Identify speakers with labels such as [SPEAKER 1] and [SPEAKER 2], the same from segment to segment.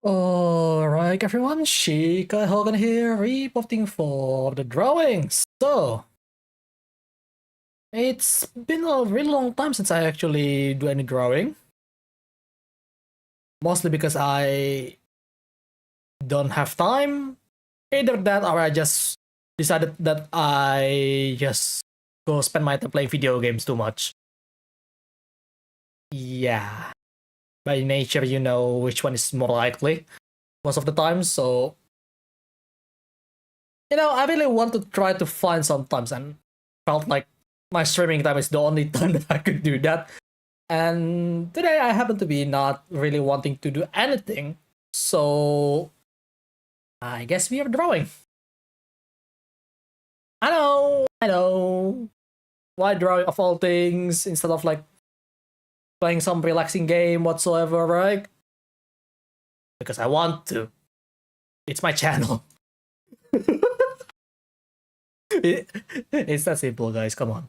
[SPEAKER 1] Alright everyone, Shika Hogan here, reporting for the drawings. So, it's been a really long time since I actually do any drawing. Mostly because I don't have time. Either that or I just decided that I just go spend my time playing video games too much. Yeah. By nature, you know which one is more likely most of the time, so I really want to try to find some times and felt like my streaming time is the only time that I could do that. And today I happen to be not really wanting to do anything, so I guess we are drawing. I know. Why drawing of all things instead of like playing some relaxing game whatsoever, right? Because I want to. It's my channel. It's that simple, guys. Come on.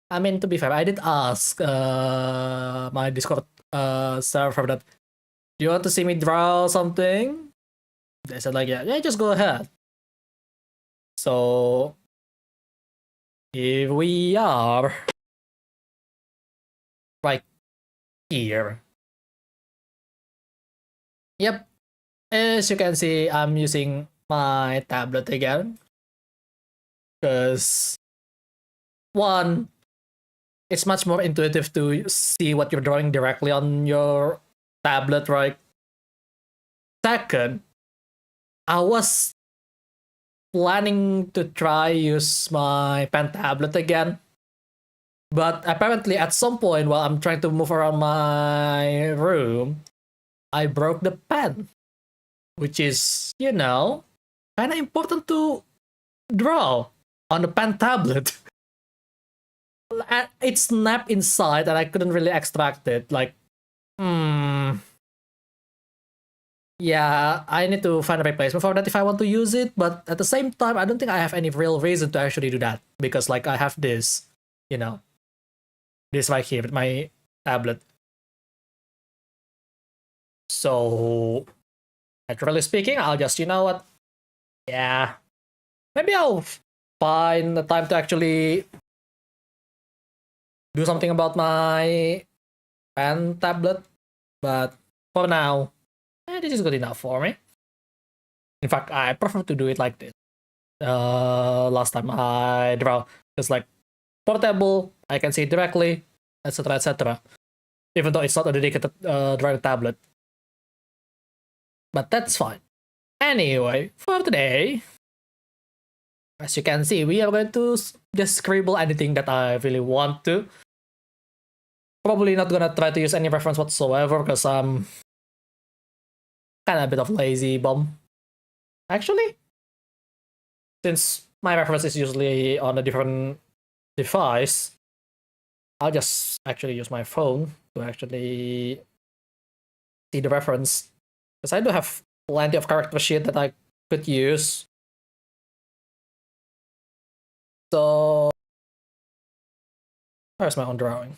[SPEAKER 1] I mean, to be fair, I did ask my Discord server that, do you want to see me draw something? They said like, yeah, just go ahead. So here we are, right here. Yep, as you can see, I'm using my tablet again because one, it's much more intuitive to see what you're drawing directly on your tablet, right? Second, I was planning to try use my pen tablet again, but apparently at some point while I'm trying to move around my room, I broke the pen, which is, kind of important to draw on a pen tablet. It snapped inside and I couldn't really extract it. Like, yeah, I need to find a replacement for that if I want to use it, but at the same time, I don't think I have any real reason to actually do that, because like I have this, this right here with my tablet. So, naturally speaking, I'll just, yeah, maybe I'll find the time to actually do something about my pen tablet, but for now, this is good enough for me. In fact, I prefer to do it like this. Last time I draw, it's like portable, I can see it directly, etc., etc. Even though it's not a dedicated drawing tablet, but that's fine. Anyway, for today, as you can see, we are going to just scribble anything that I really want to. Probably not gonna try to use any reference whatsoever because I'm kind of a bit of lazy bum. Actually, since my reference is usually on a different device, I'll just actually use my phone to actually see the reference, because I do have plenty of character sheet that I could use. So, where's my own drawing?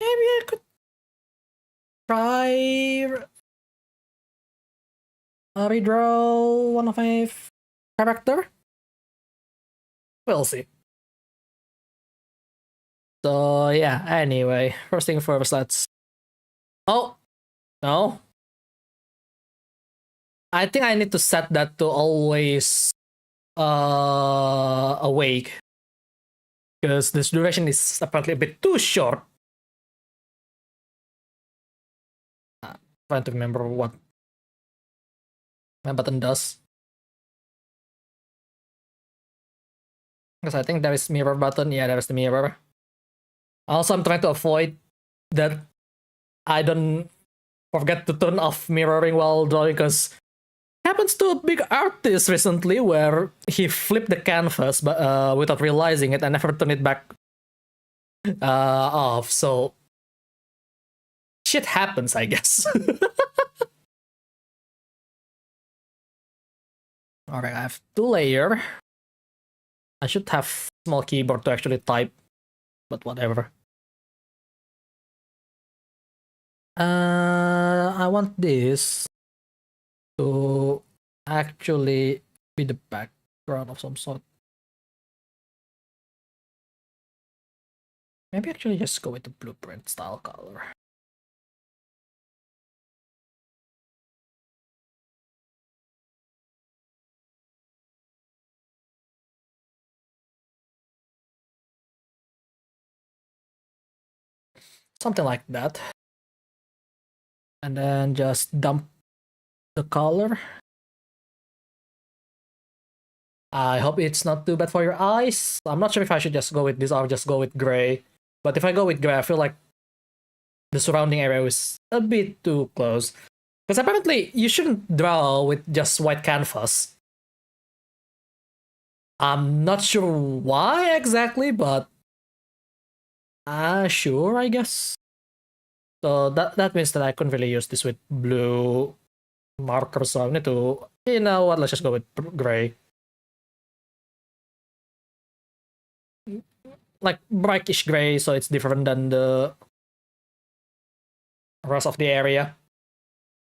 [SPEAKER 1] Maybe I could try redraw one of my character. We'll see. So yeah, anyway, first thing first, let's... Oh, no. I think I need to set that to always awake, because this duration is apparently a bit too short. Trying to remember what my button does, because I think there is mirror button. Yeah, there is the mirror. Also, I'm trying to avoid that I don't forget to turn off mirroring while drawing, because happens to a big artist recently where he flipped the canvas but without realizing it and never turned it back off. So shit happens, I guess. Alright, I have 2-layer. I should have small keyboard to actually type, but whatever. I want this to actually be the background of some sort. Maybe actually just go with the blueprint style color. Something like that. And then just dump the color. I hope it's not too bad for your eyes. I'm not sure if I should just go with this or just go with gray. But if I go with gray, I feel like the surrounding area is a bit too close. Because apparently you shouldn't draw with just white canvas. I'm not sure why exactly, but sure, I guess. So that means that I couldn't really use this with blue markers, so I need to, you know what, let's just go with gray. Like brighttish gray, so it's different than the rest of the area.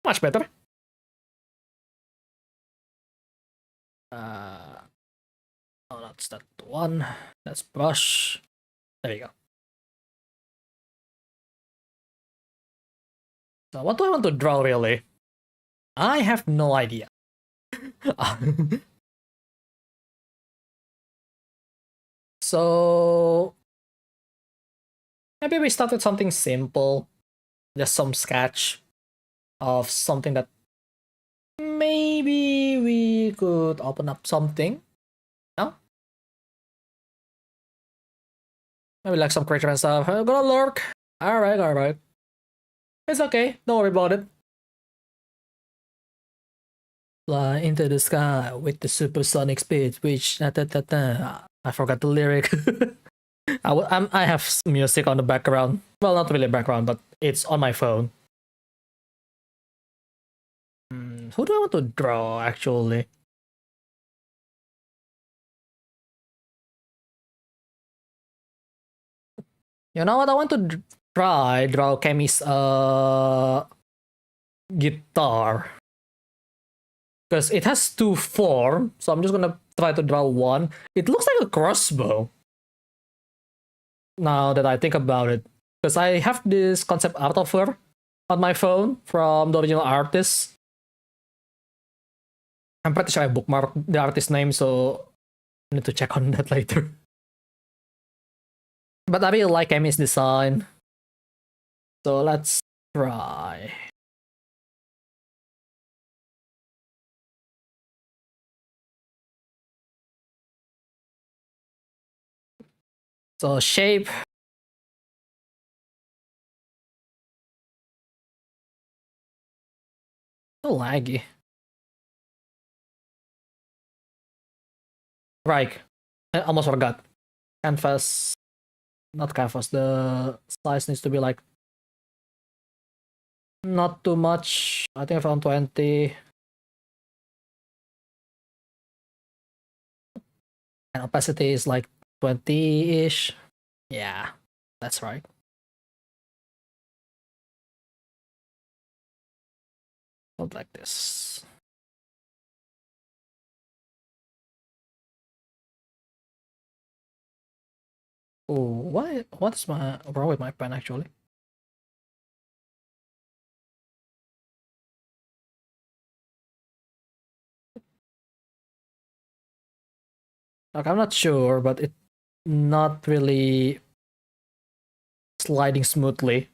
[SPEAKER 1] Much better. Oh, that's that one. That's brush. There you go. So what do I want to draw really? I have no idea. So maybe we start with something simple. Just some sketch of something that maybe we could open up something. No? Maybe like some creature and stuff. I'm gonna lurk. Alright. It's okay. Don't worry about it. Fly into the sky with the supersonic speed, which I forgot the lyric. I have music on the background. Well, not really background, but it's on my phone. Who do I want to draw actually? You know what? I want to draw Kemi's guitar. Because it has two forms, so I'm just gonna try to draw one. It looks like a crossbow. Now that I think about it. Because I have this concept art of her on my phone from the original artist. I'm pretty sure I bookmarked the artist name, so I need to check on that later. But I really like Emmy's design. So let's try. So shape. So laggy. Right. I almost forgot. Canvas. Not canvas. The size needs to be like not too much. I think I found 20. And opacity is like 20-ish. Yeah, that's right. Not like this. Oh, what's wrong with my pen actually? Like I'm not sure, but it's not really sliding smoothly.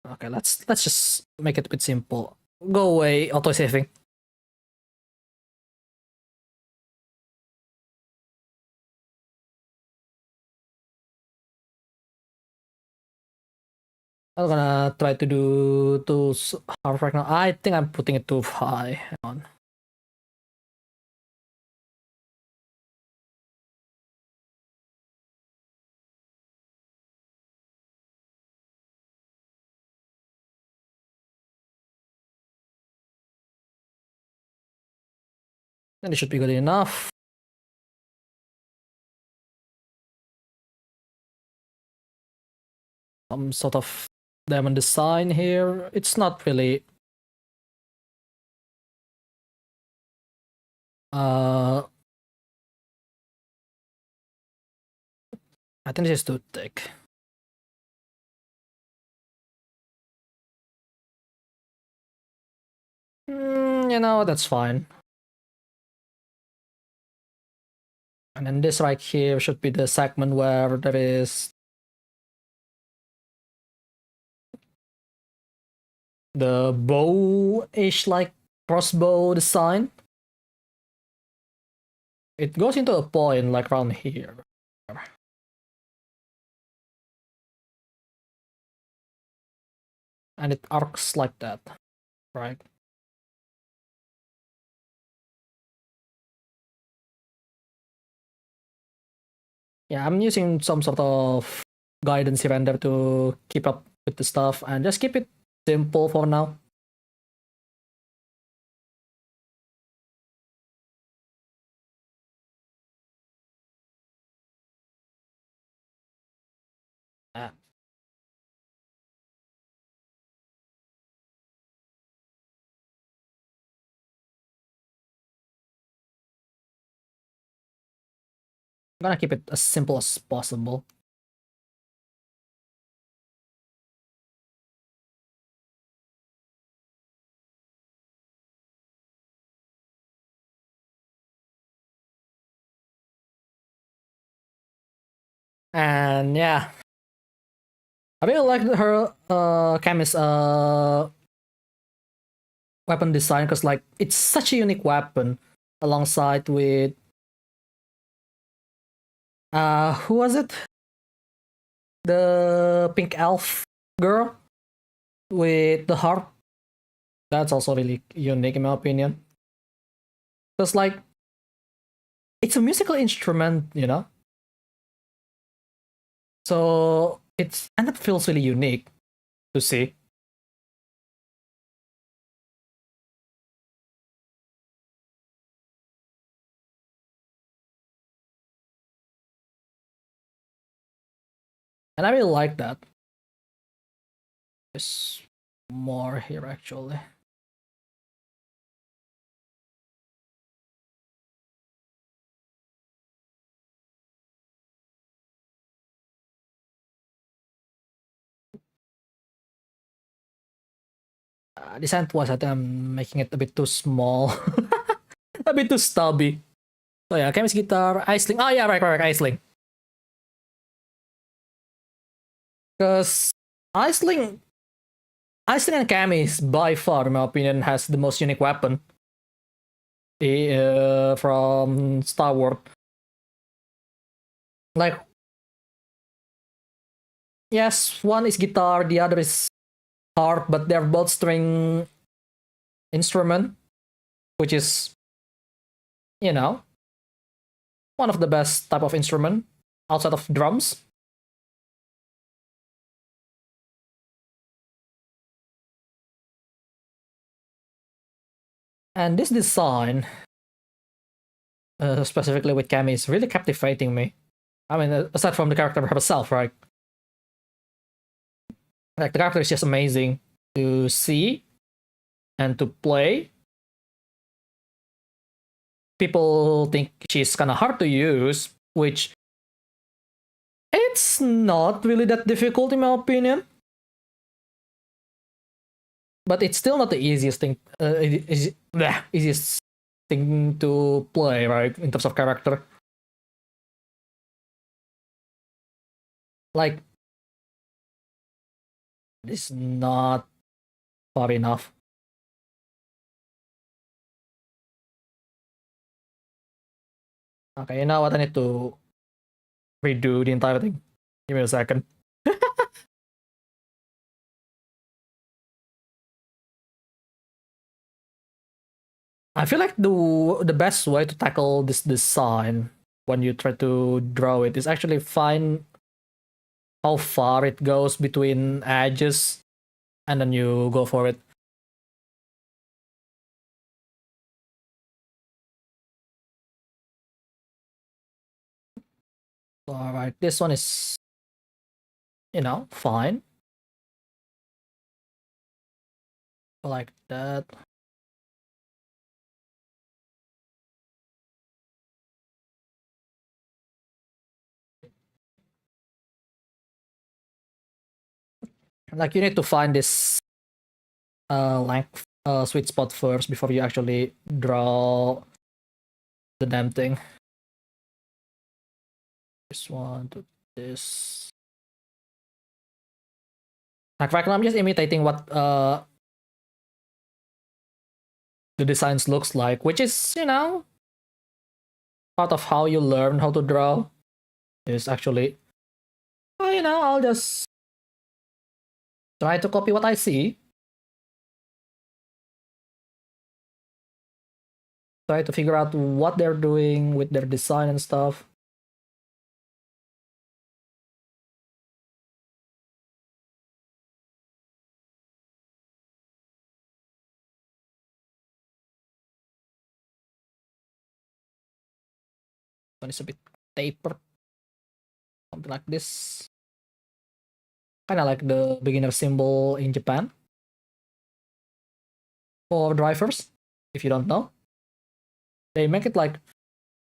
[SPEAKER 1] Okay, let's just make it a bit simple. Go away, auto saving. I'm gonna try to do too hard right now. I think I'm putting it too high. Hang on. And it should be good enough. some sort of diamond design here. It's not really I think this is too thick. You know, that's fine. And then this right here should be the segment where there is the bow-ish like crossbow design. It goes into a point like around here. And it arcs like that, right? Yeah, I'm using some sort of guidance here and there to keep up with the stuff and just keep it simple for now. I'm gonna keep it as simple as possible. And yeah, I really like her Camis weapon design because like it's such a unique weapon alongside with who was it? The pink elf girl with the harp. That's also really unique in my opinion. Because like it's a musical instrument, you know? So it's and it feels really unique to see. And I really like that. There's more here actually. Design wise, I think I'm making it a bit too small, a bit too stubby. So yeah, Camis guitar, Iceling. Oh yeah, right, Iceling. Because Iceling, Iceling and Camis by far, in my opinion, has the most unique weapon from Star Wars. Like, yes, one is guitar, the other is harp, but they're both string instrument, which is, you know, one of the best type of instrument outside of drums. And this design, specifically with Cammy, is really captivating me. I mean, aside from the character herself, right? Like the character is just amazing to see and to play. People think she's kind of hard to use, which it's not really that difficult in my opinion. But it's still not the easiest thing. Easiest thing to play, right? In terms of character. Like, this is not far enough. Okay, you know what? I need to redo the entire thing. Give me a second. I feel like the best way to tackle this design when you try to draw it is actually find how far it goes between edges and then you go for it. Alright, this one is you know, fine. Like that. Like you need to find this length sweet spot first before you actually draw the damn thing. This one to this. Like right now I'm just imitating what the designs looks like, which is, you know, part of how you learn how to draw. Is actually, well, you know, I'll just try to copy what I see. Try to figure out what they're doing with their design and stuff. One is a bit tapered, something like this. Kind of like the beginner symbol in Japan for drivers. If you don't know, they make it like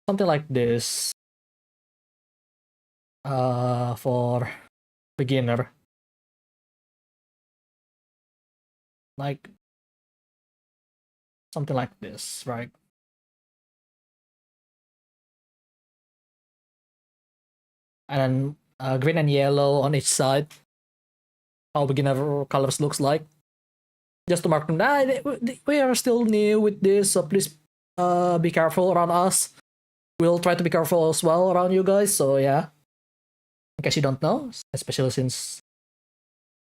[SPEAKER 1] something like this for beginner. Like something like this, right? And then green and yellow on each side. How beginner colors looks like. Just to mark them. We are still new with this, so please be careful around us. We'll try to be careful as well around you guys. So yeah, in case you don't know, especially since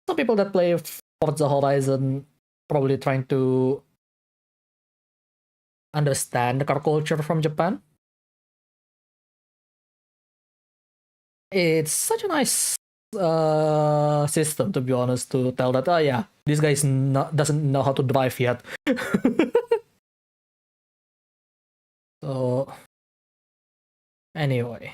[SPEAKER 1] some people that play Forza Horizon probably trying to understand the car culture from Japan. It's such a nice system, to be honest, to tell that, oh yeah, this guy doesn't know how to drive yet. So anyway,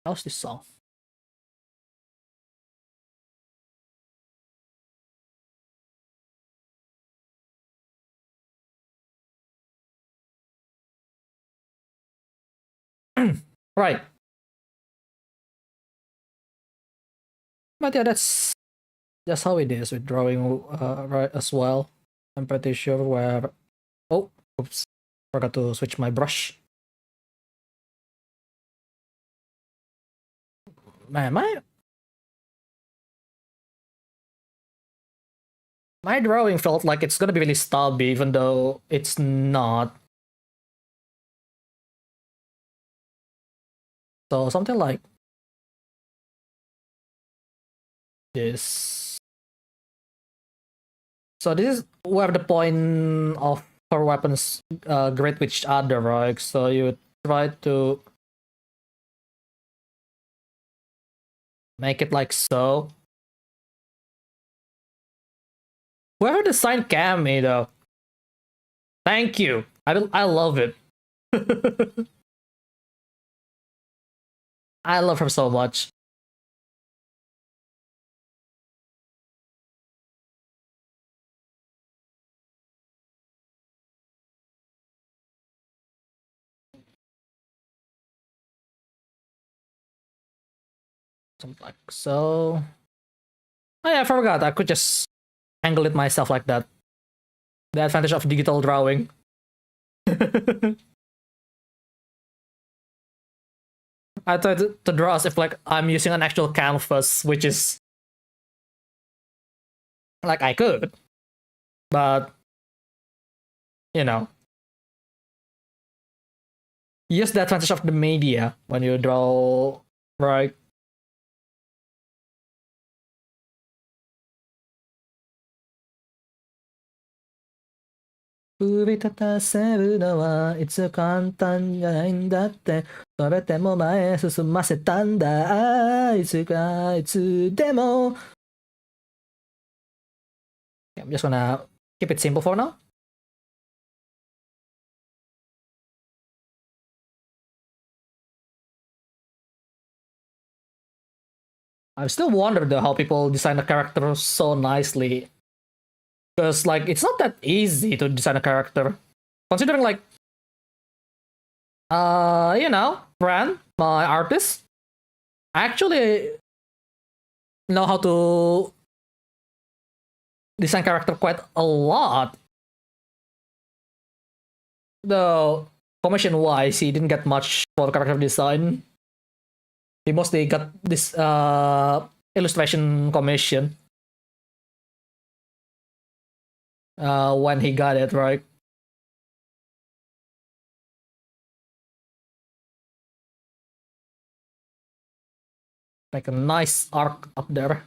[SPEAKER 1] how's this song? Right. But yeah, that's how it is with drawing right as well. I'm pretty sure where. Oh, oops! Forgot to switch my brush. Man, my drawing felt like it's gonna be really stubby, even though it's not. So something like this. So this is where the point of her weapons grade with each other, right? So you try to make it like so. Whoever designed Cammy though, thank you. I love it. I love her so much. Something like so. Oh yeah, I forgot. I could just angle it myself like that. The advantage of digital drawing. I tried to draw as if like I'm using an actual canvas, which is like I could, but you know, use the advantage of the media when you draw, right? It's I'm just gonna keep it simple for now. I still wonder though how people design a character so nicely. Because like it's not that easy to design a character. Considering like Fran, my artist, I actually know how to design character quite a lot. Though commission wise, he didn't get much for character design. He mostly got this illustration commission when he got it, right? Like a nice arc up there.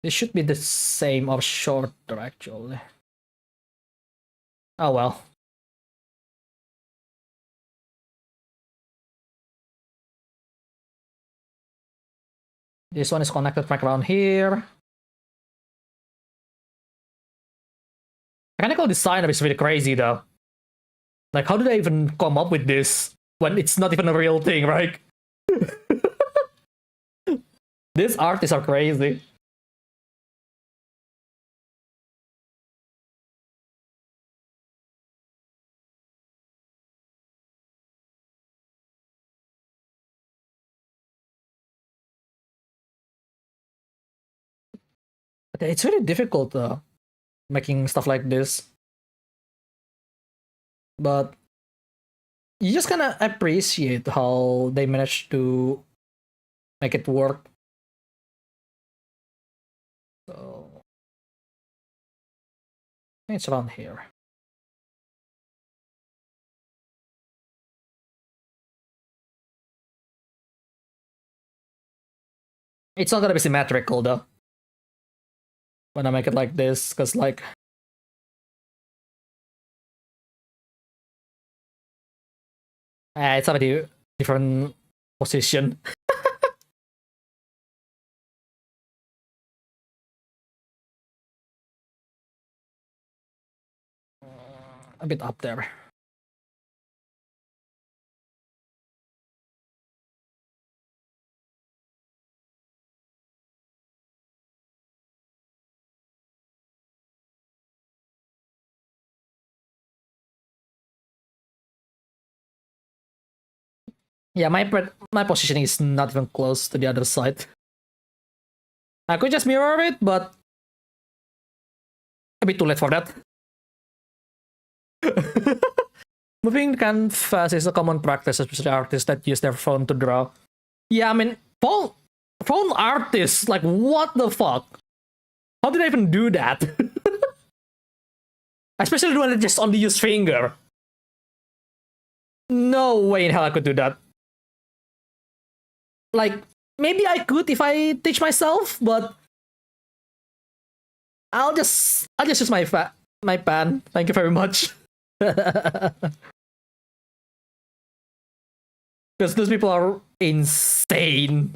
[SPEAKER 1] This should be the same or shorter, actually. Oh well. This one is connected back around here. Mechanical designer is really crazy though. Like, how did I even come up with this when it's not even a real thing, right? These artists are crazy. It's really difficult making stuff like this. But you just kind of appreciate how they managed to make it work. So it's around here. It's not gonna be symmetrical though when I make it like this, because like it's already different position. A bit up there. Yeah, my positioning is not even close to the other side. I could just mirror it, but a bit too late for that. Moving canvas is a common practice, especially artists that use their phone to draw. Yeah, I mean, phone artists, like, what the fuck? How did I even do that? Especially when I just only use finger. No way in hell I could do that. Like, maybe I could if I teach myself, but I'll just use my pen. Thank you very much. Because those people are insane.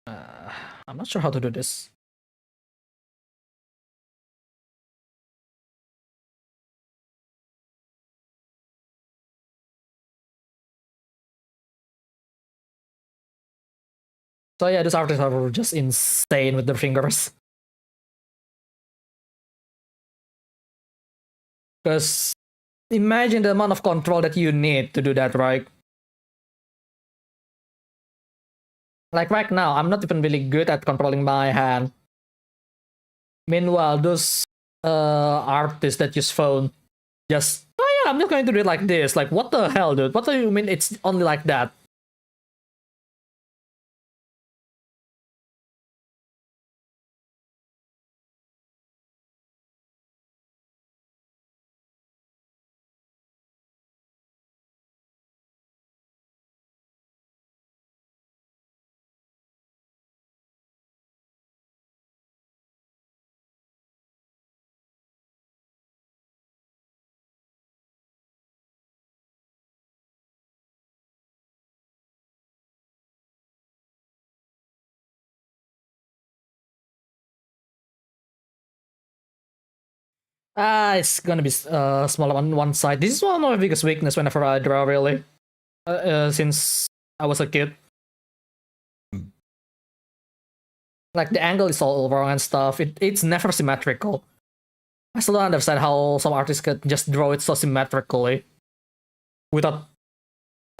[SPEAKER 1] I'm not sure how to do this. So yeah, these artists are just insane with their fingers. Because imagine the amount of control that you need to do that, right? Like right now, I'm not even really good at controlling my hand. Meanwhile, those artists that use phone just, oh yeah, I'm just going to do it like this. Like, what the hell, dude? What do you mean it's only like that? It's gonna be smaller on one side. This is one of my biggest weakness whenever I draw, really. Since I was a kid. Like, the angle is all wrong and stuff. It's never symmetrical. I still don't understand how some artists could just draw it so symmetrically. Without...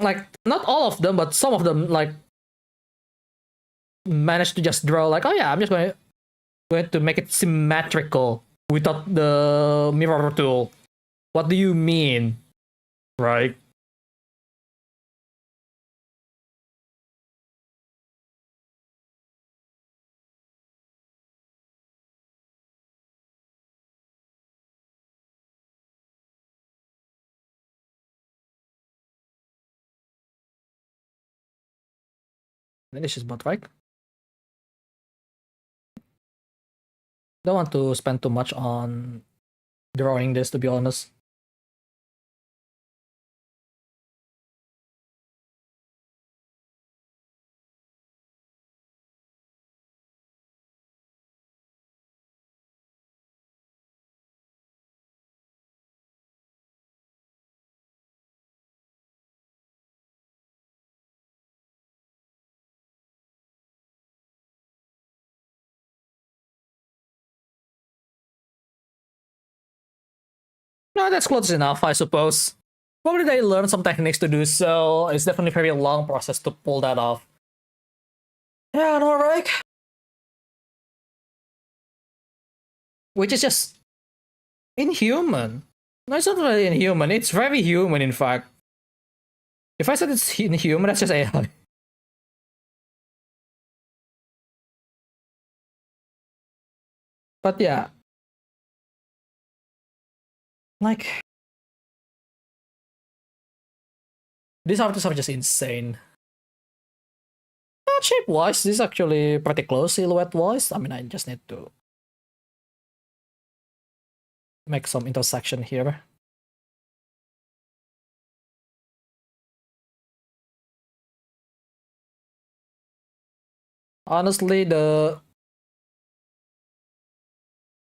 [SPEAKER 1] Like, not all of them, but some of them, like, managed to just draw, like, oh yeah, I'm just going to make it symmetrical without the mirror tool. What do you mean? Right? This is about right. Don't want to spend too much on drawing this, to be honest. No, that's close enough, I suppose. Probably they learned some techniques to do so. It's definitely a very long process to pull that off. Yeah, no, right? Which is just inhuman. No, it's not really inhuman. It's very human, in fact. If I said it's inhuman, that's just AI. But yeah. Like, these artists are just insane. Shape-wise, this is actually pretty close silhouette-wise. I mean, I just need to make some intersection here. Honestly, the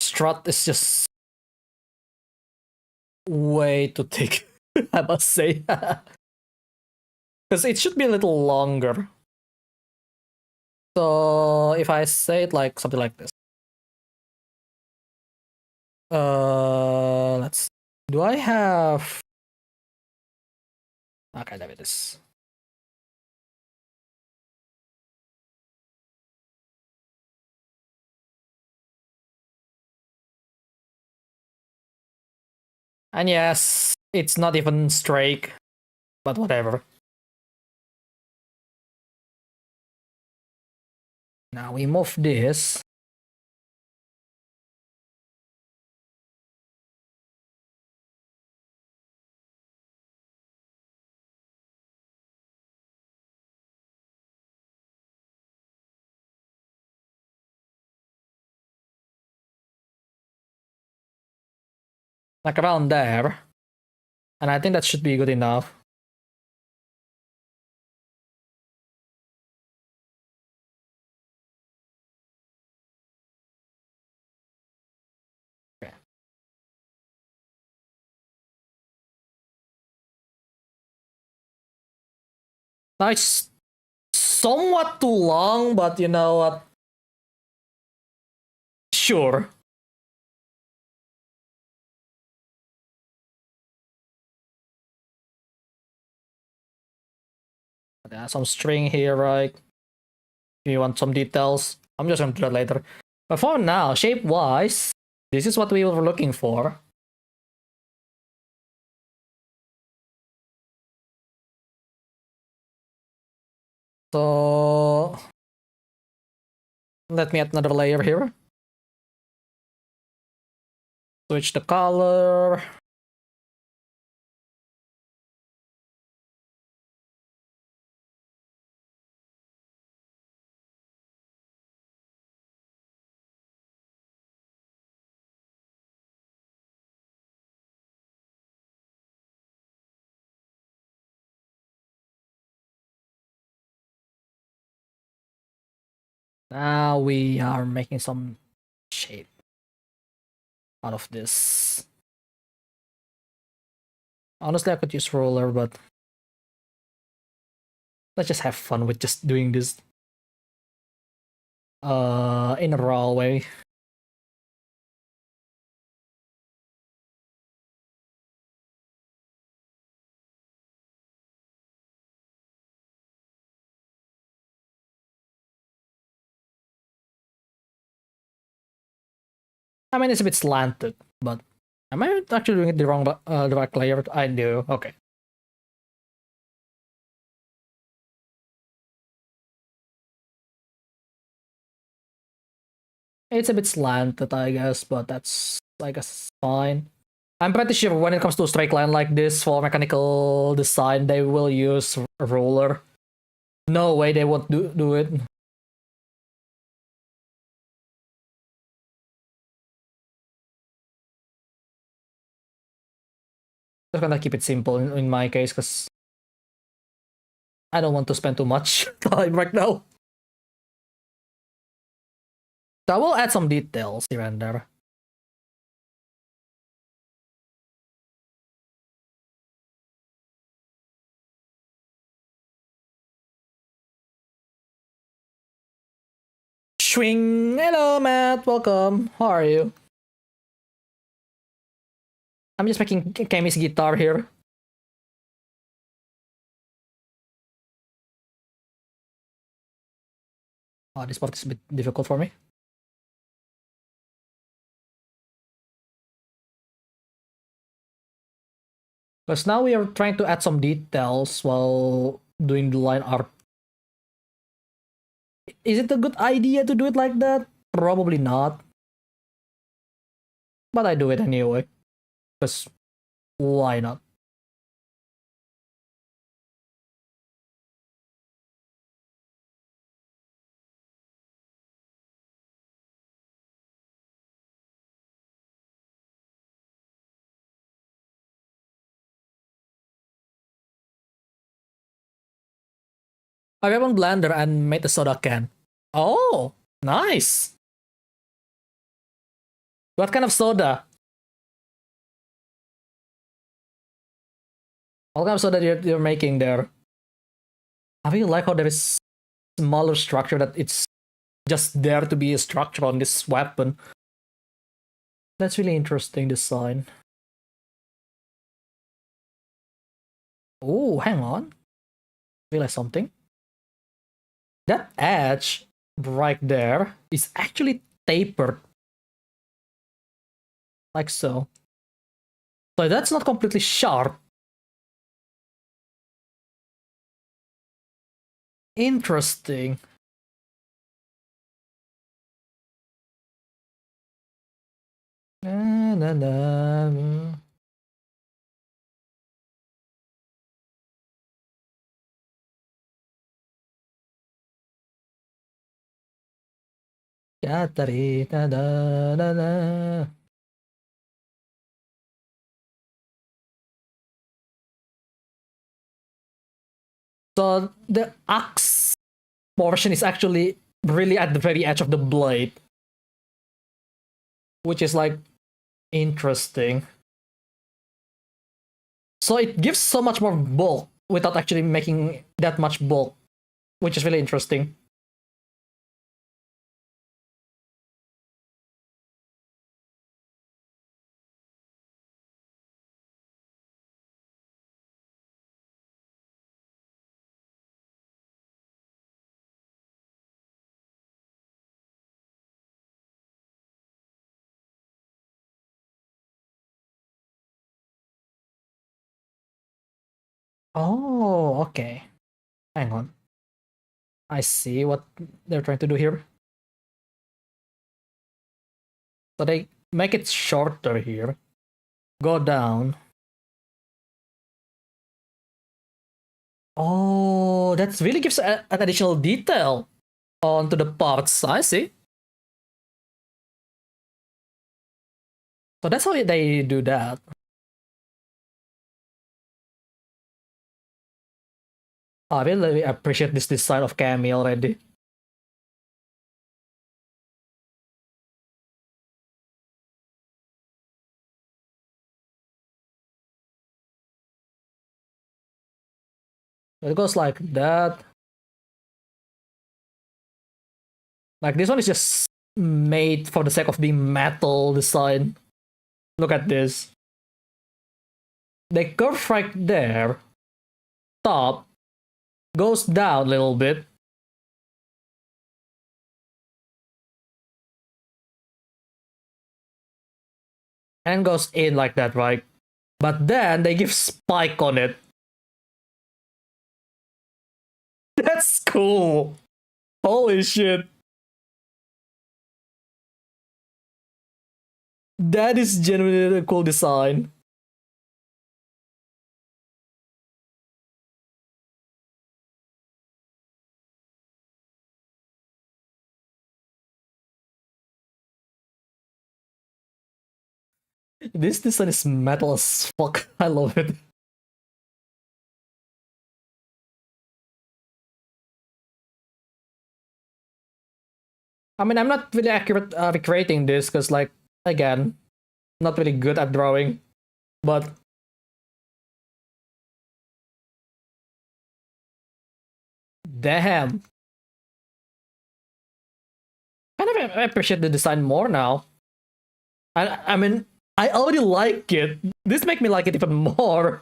[SPEAKER 1] strut is just way too thick, I must say. Because it should be a little longer. So if I say it like something like this. Let's... Do I have... Okay, there it is. And yes, it's not even straight, but whatever. Now we move this. Like around there. And I think that should be good enough. Okay. Now it's somewhat too long, but you know what? Sure. There's some string here, right? If you want some details, I'm just gonna do that later. But for now, shape-wise, this is what we were looking for. So let me add another layer here. Switch the color. Now we are making some shape out of this. Honestly, I could use ruler, but let's just have fun with just doing this in a raw way. I mean, it's a bit slanted, but am I actually doing it the wrong the right layer? I do. Okay. It's a bit slanted, I guess, but that's, I guess, fine. I'm pretty sure when it comes to a straight line like this for mechanical design, they will use a ruler. No way they won't do it. Just gonna keep it simple in my case, because I don't want to spend too much time right now. So I will add some details here and there. Swing! Hello, Matt. Welcome. How are you? I'm just making Kami's guitar here. Oh, this part is a bit difficult for me. Because now we are trying to add some details while doing the line art. Is it a good idea to do it like that? Probably not. But I do it anyway. Because why not? I went on Blender and made a soda can. Oh, nice. What kind of soda? What kind of soda you're making there? I really like how there is smaller structure that it's just there to be a structure on this weapon. That's really interesting design. Oh, hang on. Realize something. That edge right there is actually tapered. Like so. So that's not completely sharp. Interesting. Na, na, na. Katari, na, na, na, na. So the axe portion is actually really at the very edge of the blade, which is like interesting. So it gives so much more bulk without actually making that much bulk, which is really interesting. Oh, okay. Hang on. I see what they're trying to do here. So they make it shorter here. Go down. Oh, that really gives an additional detail onto the parts. I see. So that's how they do that. I really appreciate this design of Cammy already. It goes like that. Like this one is just made for the sake of being metal design. Look at this. They curve right there. Top goes down a little bit. And goes in like that, right? But then they give spike on it. That's cool. Holy shit. That is genuinely a cool design. This design is metal as fuck. I love it. I mean, I'm not really accurate recreating this because, like, again, not really good at drawing. But damn, kind of appreciate the design more now. I mean, I already like it. This make me like it even more.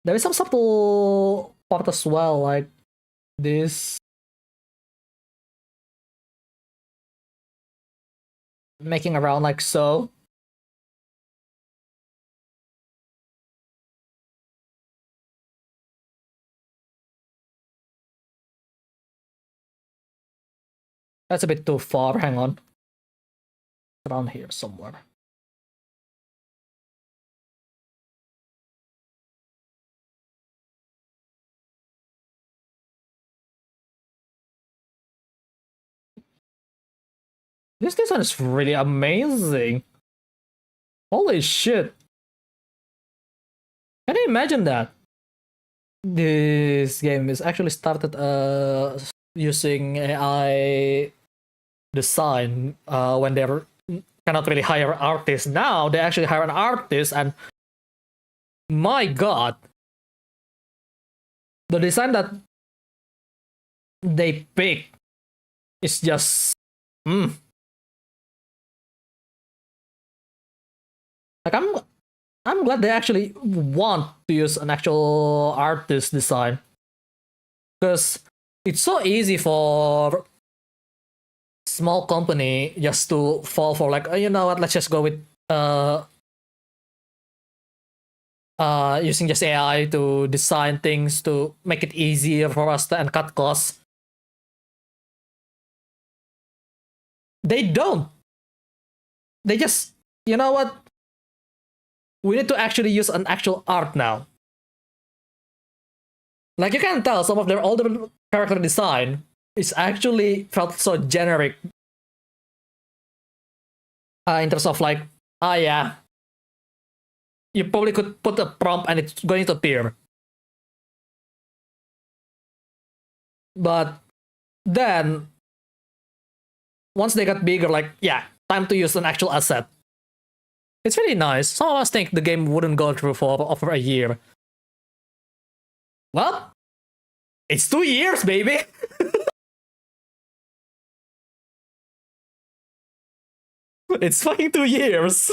[SPEAKER 1] There is some subtle part as well, like this making around like so. That's a bit too far. Hang on. Around here somewhere. This design is really amazing. Holy shit. Can you imagine that? This game is actually started using AI design when they cannot really hire artists. Now they actually hire an artist, and my god, the design that they pick is just like I'm glad they actually want to use an actual artist design, because it's so easy for small company just to fall for like, oh, you know what, let's just go with using just AI to design things to make it easier for us and cut costs. They don't. They just, you know what? We need to actually use an actual art now. Like you can tell some of their older character design is actually felt so generic. In terms of like, yeah, you probably could put a prompt and it's going to appear. But then, once they got bigger, like, yeah, time to use an actual asset. It's really nice. Some of us think the game wouldn't go through for over a year. Well, it's 2 years, baby! It's fucking 2 years!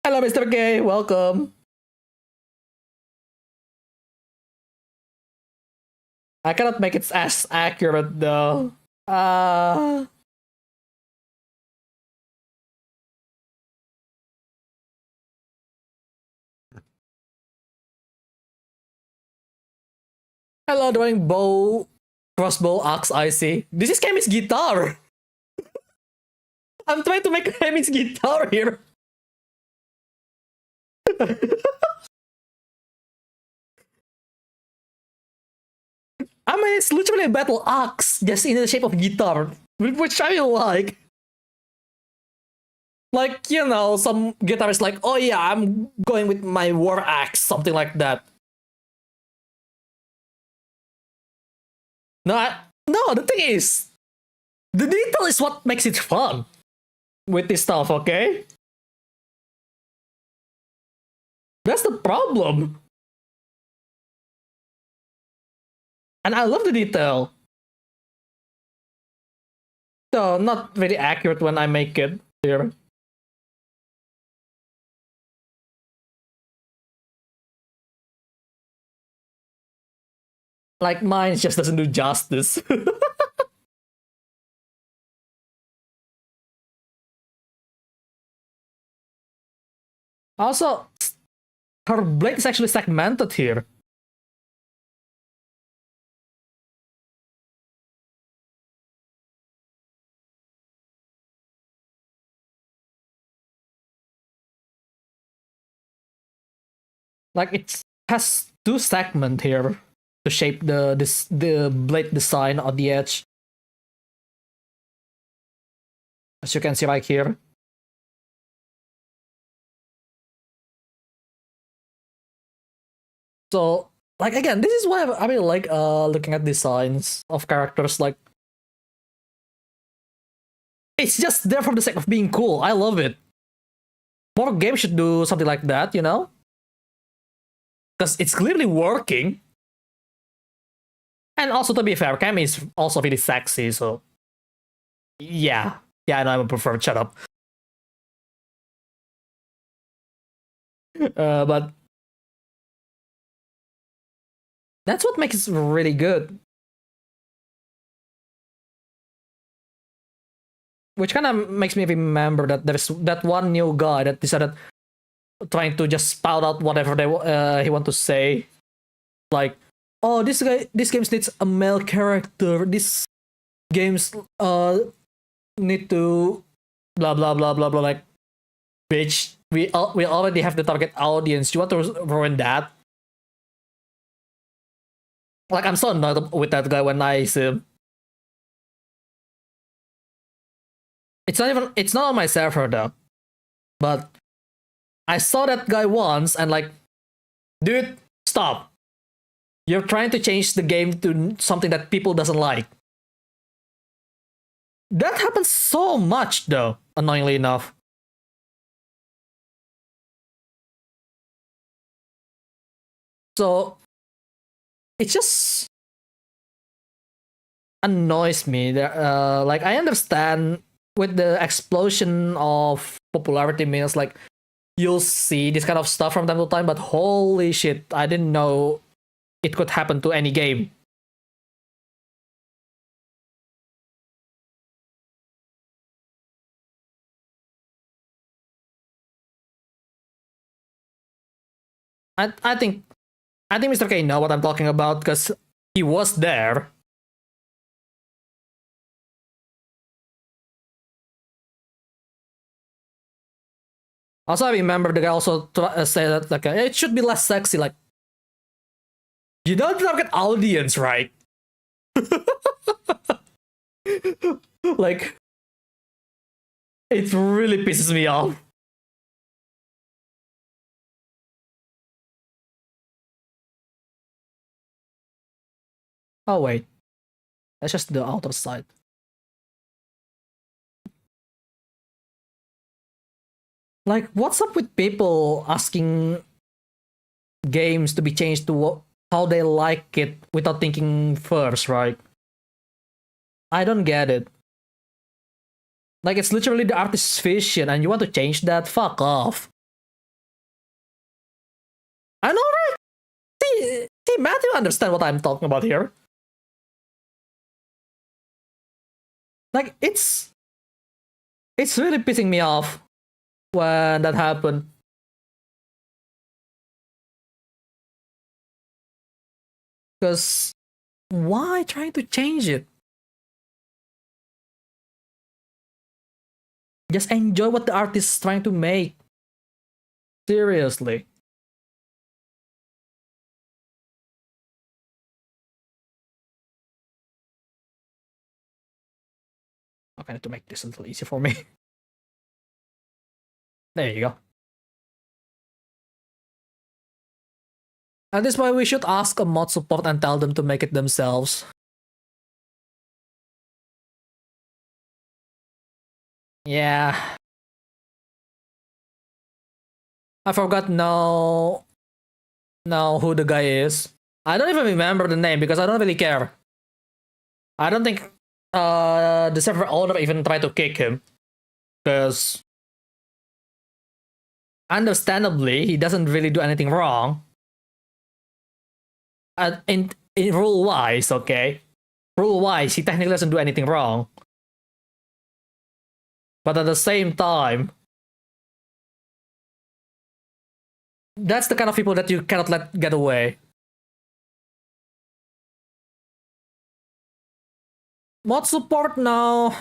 [SPEAKER 1] Hello, Mr. K, welcome! I cannot make it as accurate though. Hello, doing bow, crossbow, axe, I see. This is Kami's guitar! I'm trying to make Kami's guitar here! I mean, it's literally a battle axe, just in the shape of guitar, which I like. Like, you know, some guitarists like, oh yeah, I'm going with my war axe, something like that. No, the thing is, the detail is what makes it fun with this stuff, okay? That's the problem. And I love the detail. So, not very accurate when I make it here. Like, mine just doesn't do justice. Also, her blade is actually segmented here. Like, it has two segments here to shape the blade design on the edge. As you can see right here. So, like, again, this is why I really like looking at designs of characters. Like, it's just there for the sake of being cool. I love it. More games should do something like that, you know? Because it's clearly working. And also, to be fair, Cammy is also really sexy, so... Yeah. Yeah, I know, I would prefer shut up. But... That's what makes it really good. Which kind of makes me remember that there's that one new guy that decided trying to just spout out whatever he want to say. Like, oh, this game needs a male character. This games need to blah blah blah blah blah. Like, bitch, we already have the target audience. You want to ruin that? Like, I'm so annoyed with that guy when I see him. It's not on my server though. But I saw that guy once and like, dude, stop. You're trying to change the game to something that people doesn't like. That happens so much though, annoyingly enough. So it just annoys me. Like, I understand with the explosion of popularity means like you'll see this kind of stuff from time to time, but holy shit, I didn't know it could happen to any game. I think Mr. K know what I'm talking about because he was there. Also, I remember the guy also said that like it should be less sexy. Like, you don't target audience, right? Like, it really pisses me off. Oh wait, that's just the outer side. Like, what's up with people asking games to be changed to how they like it without thinking first, right? I don't get it. Like, it's literally the artist's vision, and you want to change that? Fuck off. I know, right? See, Matthew, understand what I'm talking about here. Like, it's really pissing me off when that happened. Because why trying to change it? Just enjoy what the artist is trying to make. Seriously. Okay, I need to make this a little easier for me. There you go. At this point, we should ask a mod support and tell them to make it themselves. Yeah. I forgot now who the guy is. I don't even remember the name because I don't really care. I don't think the server owner even tried to kick him because understandably he doesn't really do anything wrong. In rule wise, okay, rule wise he technically doesn't do anything wrong, but at the same time, that's the kind of people that you cannot let get away. Mod support now.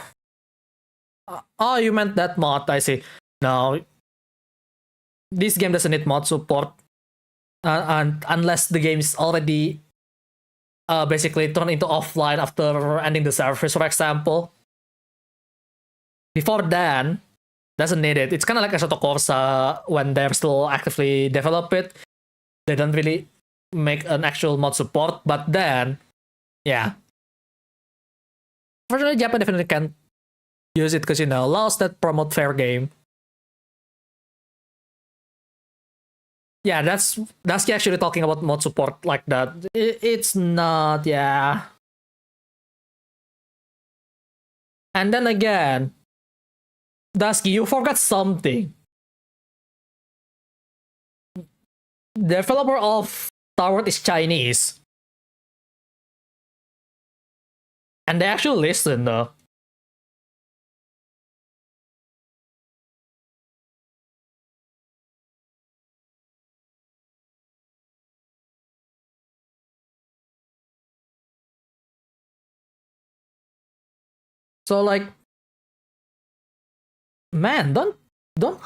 [SPEAKER 1] Oh, you meant that mod? I see. No, this game doesn't need mod support, and unless the game is already basically turned into offline after ending the service, for example. Before then, doesn't need it. It's kind of like a Assetto Corsa when they're still actively develop it. They don't really make an actual mod support, but then, yeah. Fortunately, Japan definitely can use it because, laws that promote fair game. Yeah, that's actually talking about mod support like that. It's not, yeah. And then again, Dusky, you forgot something. The developer of Star Wars is Chinese. And they actually listen, though. So, like, man, don't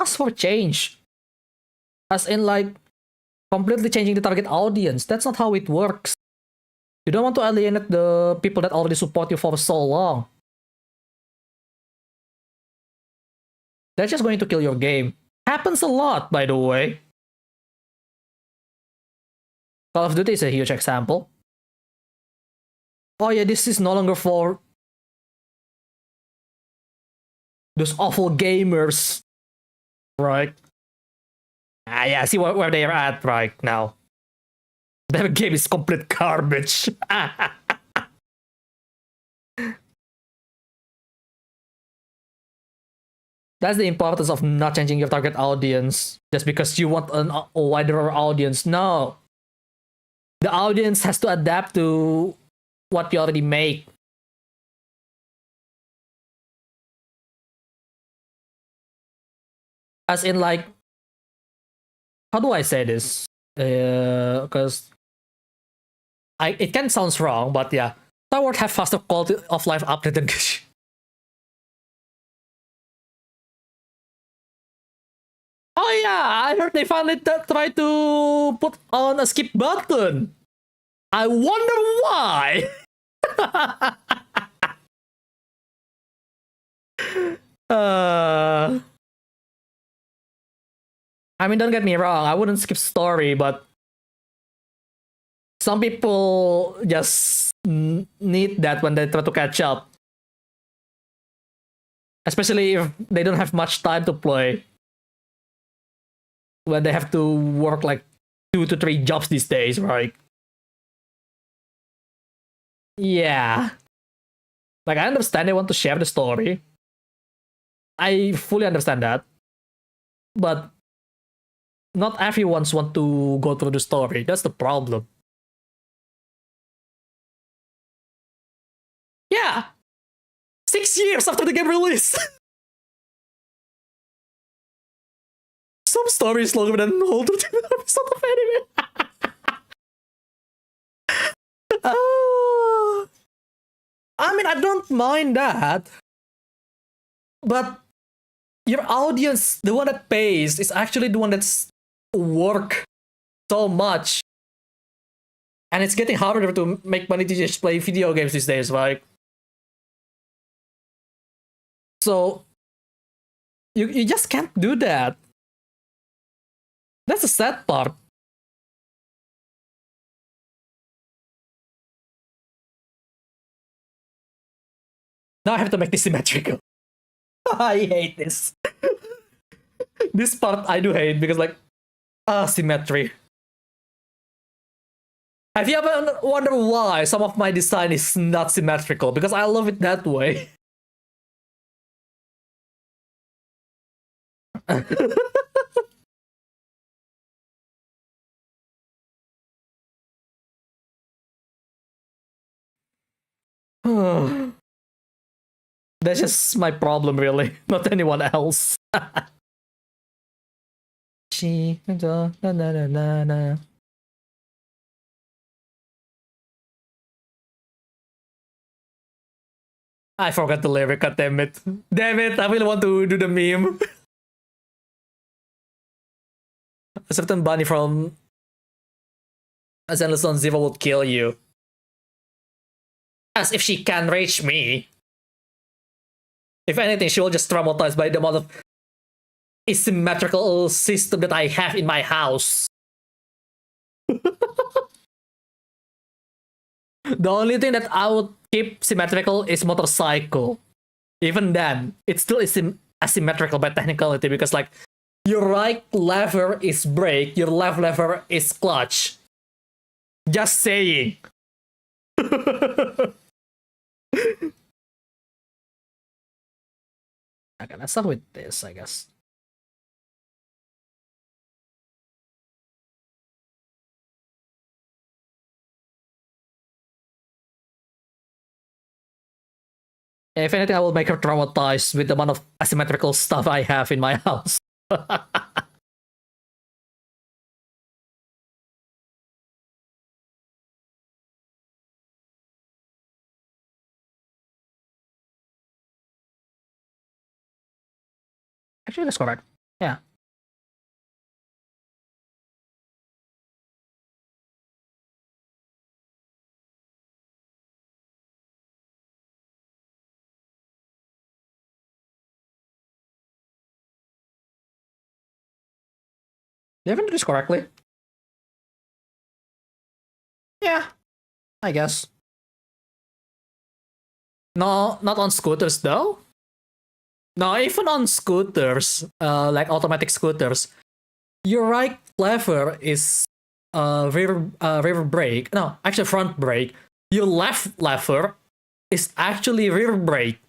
[SPEAKER 1] ask for change. As in, like, completely changing the target audience. That's not how it works. You don't want to alienate the people that already support you for so long. They're just going to kill your game. Happens a lot, by the way. Call of Duty is a huge example. Oh yeah, this is no longer for those awful gamers, right? Yeah, see where they are at right now. Their game is complete garbage. That's the importance of not changing your target audience just because you want a wider audience. No. The audience has to adapt to what you already make. As in, like, how do I say this? Because it can sound wrong, but yeah, Star Wars have faster quality of life update than Oh yeah, I heard they finally tried to put on a skip button. I wonder why. uh, I mean, don't get me wrong. I wouldn't skip story, but some people just need that when they try to catch up, especially if they don't have much time to play. When they have to work like 2 to 3 jobs these days, right? Yeah. Like, I understand they want to share the story. I fully understand that. But not everyone's want to go through the story. That's the problem. Yeah. 6 years after the game release. Some story is longer than all the episode of anime. I mean, I don't mind that. But your audience, the one that pays, is actually the one that's work so much. And it's getting harder to make money to just play video games these days, right? So you just can't do that. That's the sad part. Now I have to make this symmetrical. I hate this. This part I do hate because like symmetry. Have you ever wondered why some of my design is not symmetrical? Because I love it that way. That's just my problem, really, not anyone else. I forgot the lyric, god damn it. Damn it, I really want to do the meme. A certain bunny from Zenless on Zero would kill you. As if she can reach me. If anything, she will just traumatized by the amount of asymmetrical system that I have in my house. The only thing that I would keep symmetrical is motorcycle. Even then, it still is asymmetrical by technicality because like your right lever is brake, your left lever is clutch. Just saying. Okay, let's start with this, I guess. If anything, I will make her traumatized with the amount of asymmetrical stuff I have in my house. Actually, that's correct. Yeah. Did I do this correctly? Yeah, I guess. No, not on scooters though. No, even on scooters, like automatic scooters, your right lever is rear brake. No, actually front brake. Your left lever is actually rear brake.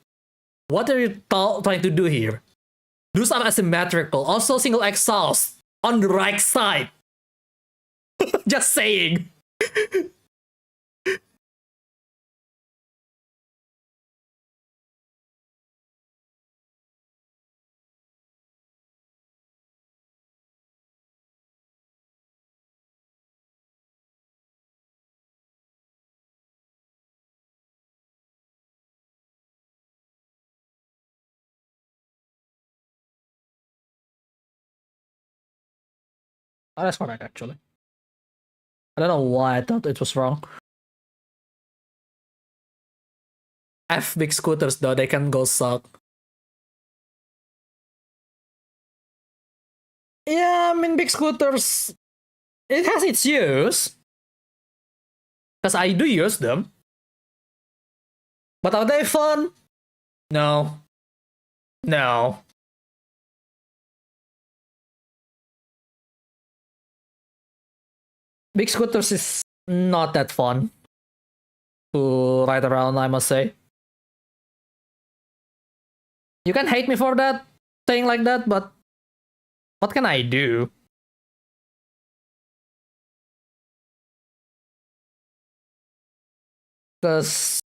[SPEAKER 1] What are you trying to do here? Do some asymmetrical. Also single exhaust on the right side. Just saying. Oh, that's correct, actually. I don't know why I thought it was wrong. F big scooters, though, they can go suck. Yeah, I mean, big scooters, it has its use. Because I do use them. But are they fun? No. No. Big scooters is not that fun to ride around, I must say. You can hate me for that, saying like that, but what can I do? Because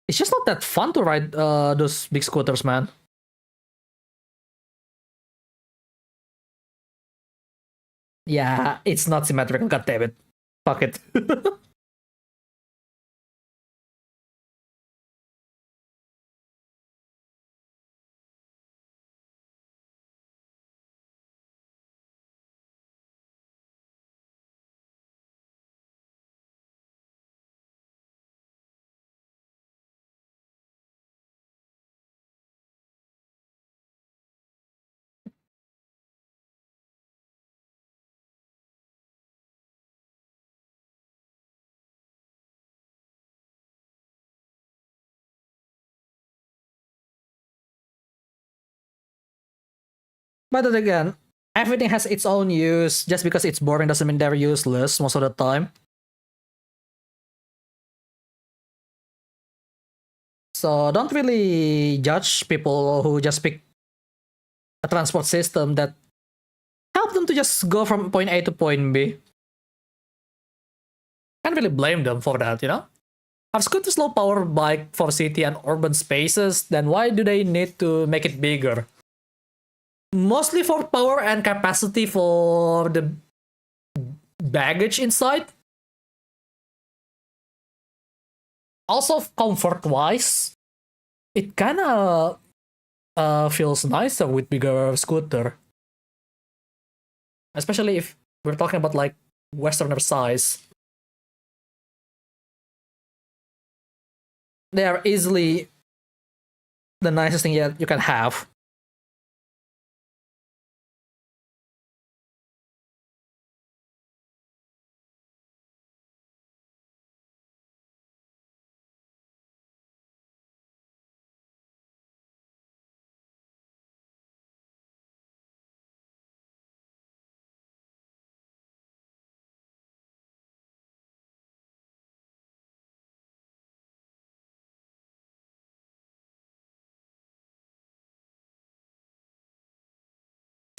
[SPEAKER 1] it's just not that fun to ride those big scooters, man. Yeah, it's not symmetrical, god damn it. Fuck it. But then again, everything has its own use. Just because it's boring doesn't mean they're useless most of the time. So don't really judge people who just pick a transport system that help them to just go from point A to point B. Can't really blame them for that, you know? Have scooters low power bike for city and urban spaces, then why do they need to make it bigger? Mostly for power and capacity for the baggage inside. Also, comfort wise, it kinda feels nicer with bigger scooter. Especially if we're talking about like Westerner size. They are easily the nicest thing you can have.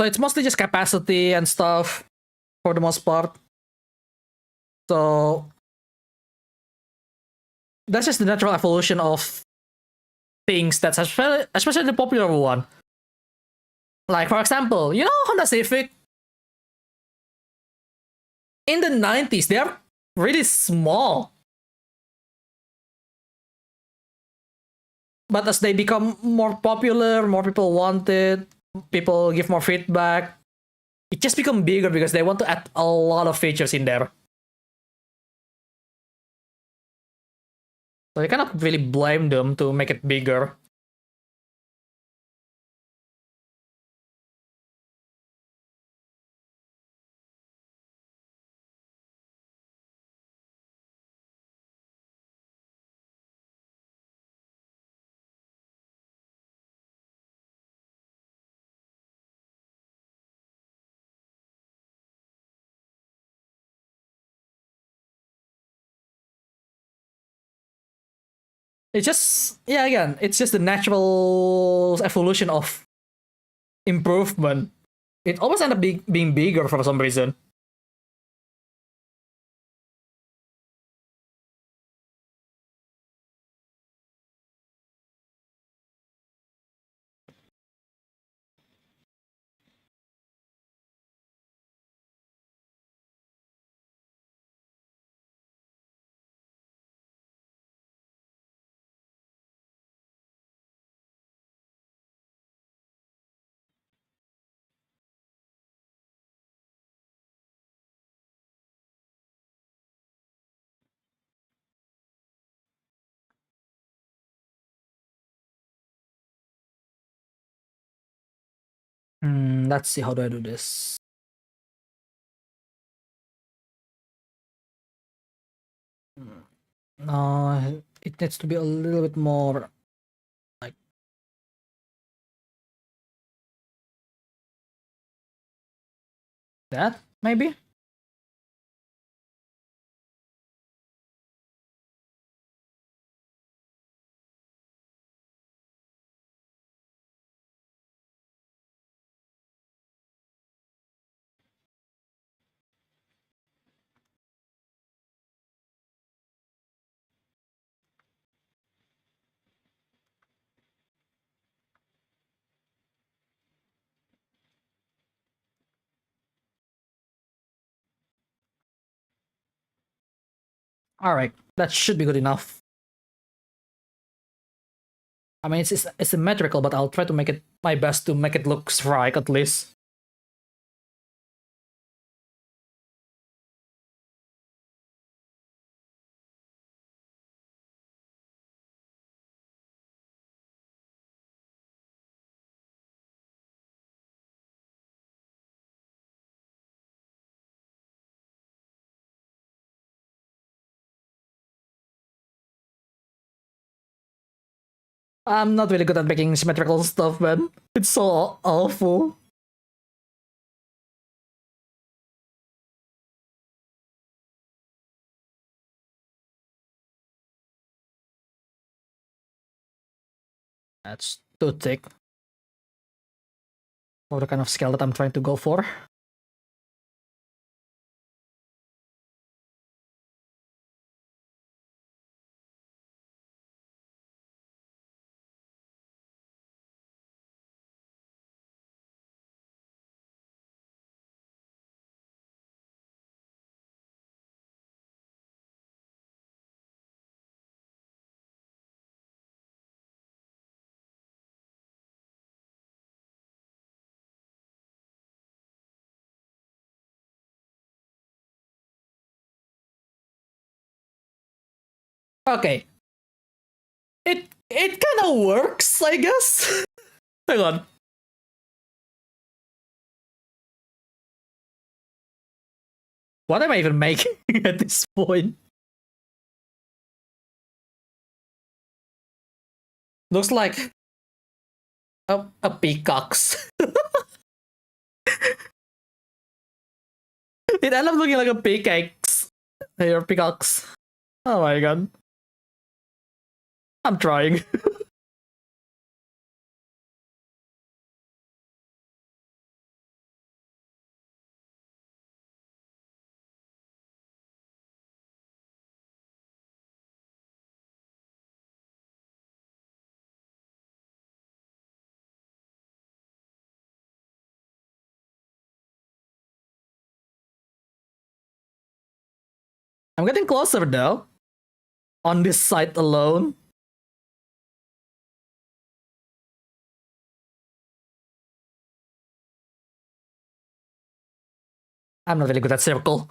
[SPEAKER 1] So it's mostly just capacity and stuff for the most part. So that's just the natural evolution of things that's especially the popular one. Like for example, you know Honda Civic? In the 90s, they are really small. But as they become more popular, more people want it, people give more feedback, it just become bigger because they want to add a lot of features in there. So you cannot really blame them to make it bigger. It's just, yeah, again, it's just the natural evolution of improvement. It always end up being bigger for some reason. Let's see, how do I do this? No, it needs to be a little bit more like that, maybe? Alright, that should be good enough. I mean, it's symmetrical, but I'll try to make it my best to make it look right at least. I'm not really good at making symmetrical stuff, man. It's so awful. That's too thick for the kind of scale that I'm trying to go for. Okay. It kind of works, I guess. Hang on. What am I even making at this point? Looks like a peacock's. It ended up looking like a peacock's. Hey, or peacocks. Oh my god. I'm trying. I'm getting closer though. On this side alone. I'm not really good at circle.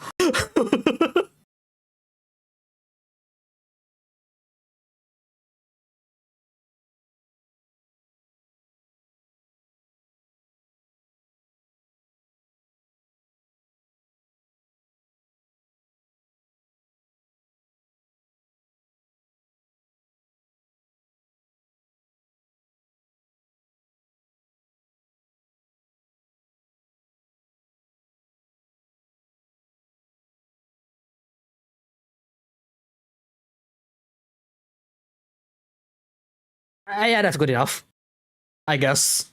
[SPEAKER 1] Yeah, that's good enough. I guess.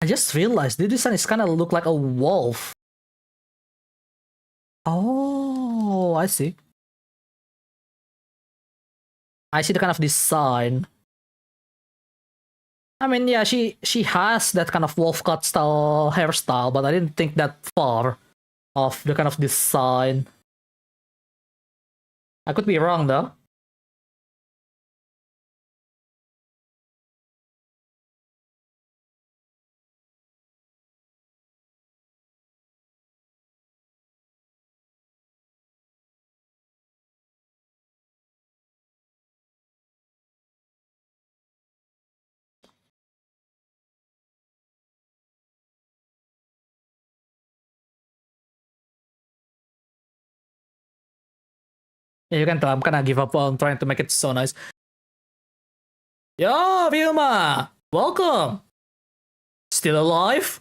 [SPEAKER 1] I just realized this design is kind of look like a wolf. Oh, I see. I see the kind of design. I mean, yeah, she has that kind of wolf cut style hairstyle, but I didn't think that far of the kind of design. I could be wrong though. Yeah, you can tell I'm gonna give up on trying to make it so nice. Yo, Vilma! Welcome! Still alive?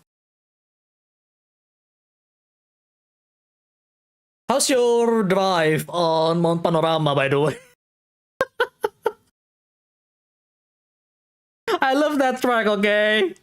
[SPEAKER 1] How's your drive on Mount Panorama, by the way? I love that track, okay?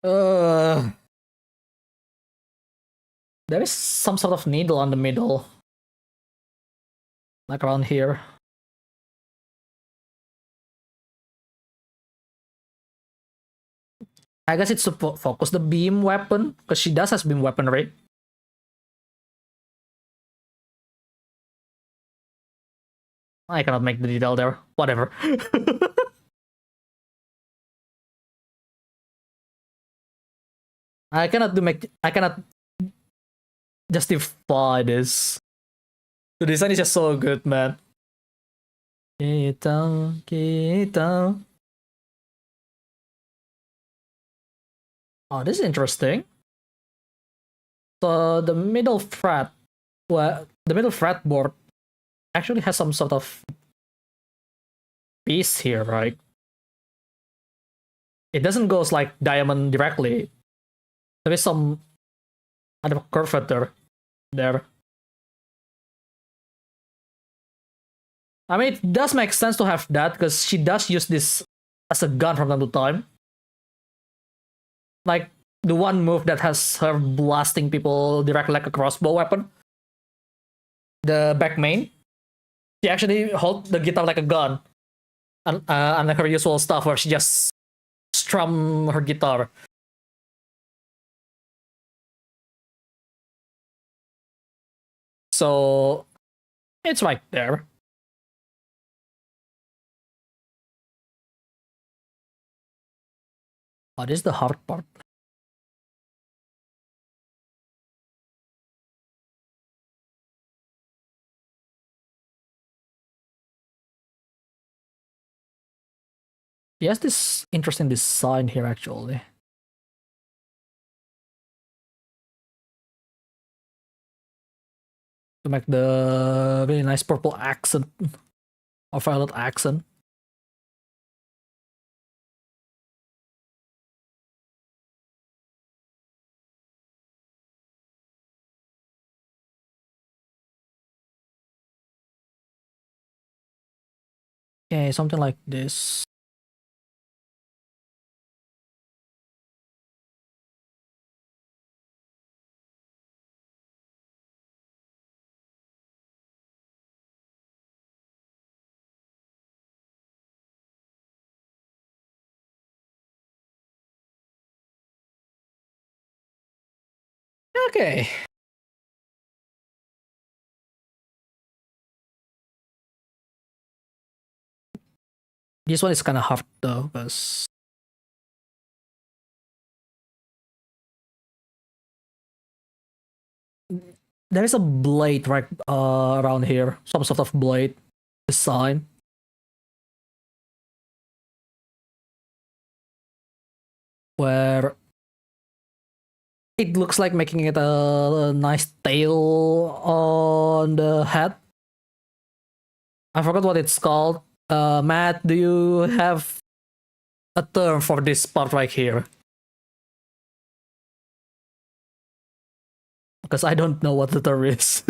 [SPEAKER 1] Uh, there is some sort of needle on the middle. Like around here. I guess it's to focus the beam weapon, because she does has beam weaponry. I cannot make the detail there. Whatever. I cannot justify this. The design is just so good, man. Kita. Oh, this is interesting. So the middle fret, well, the middle fretboard actually has some sort of piece here, right? It doesn't go like diamond directly. There is some other curvature there. I mean, it does make sense to have that because she does use this as a gun from time to time. Like the one move that has her blasting people directly like a crossbow weapon. The back main. She actually holds the guitar like a gun. Unlike her usual stuff where she just strum her guitar. So it's right there. Oh, this is the hard part. He has this interesting design here, actually. To make the really nice purple accent or violet accent. Okay, something like this. Okay. This one is kind of hard though, because there is a blade right around here, some sort of blade design. Where it looks like making it a nice tail on the head. I forgot what it's called. Matt, do you have a term for this part right here? Because I don't know what the term is.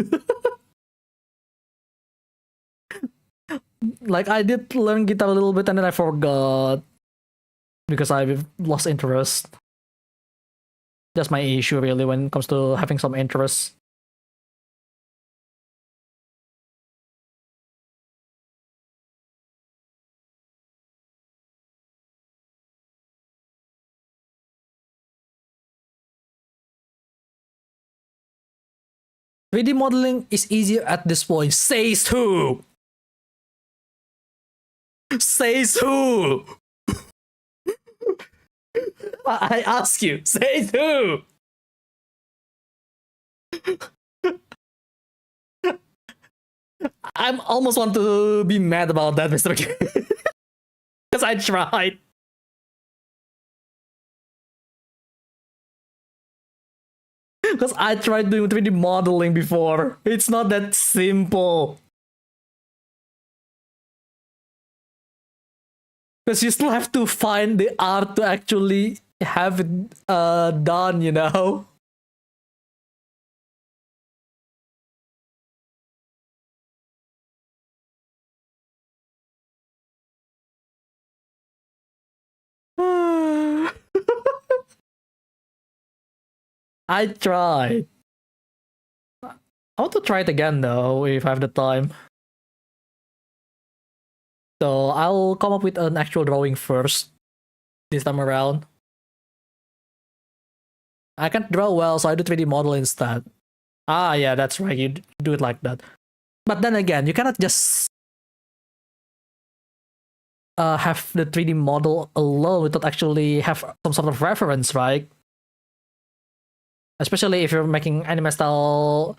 [SPEAKER 1] Like, I did learn guitar a little bit and then I forgot. Because I've lost interest. That's my issue, really, when it comes to having some interest. "3D modeling is easier at this point. Says who? Says who? I ask you, says who?" I almost want to be mad about that, Mr. K. Because I tried. Because I tried doing 3D modeling before. It's not that simple. Because you still have to find the art to actually have it done, you know? I tried. I want to try it again though, if I have the time. So I'll come up with an actual drawing first, this time around. I can't draw well, so I do 3D model instead. Ah, yeah, that's right. You do it like that. But then again, you cannot just have the 3D model alone without actually have some sort of reference, right? Especially if you're making anime style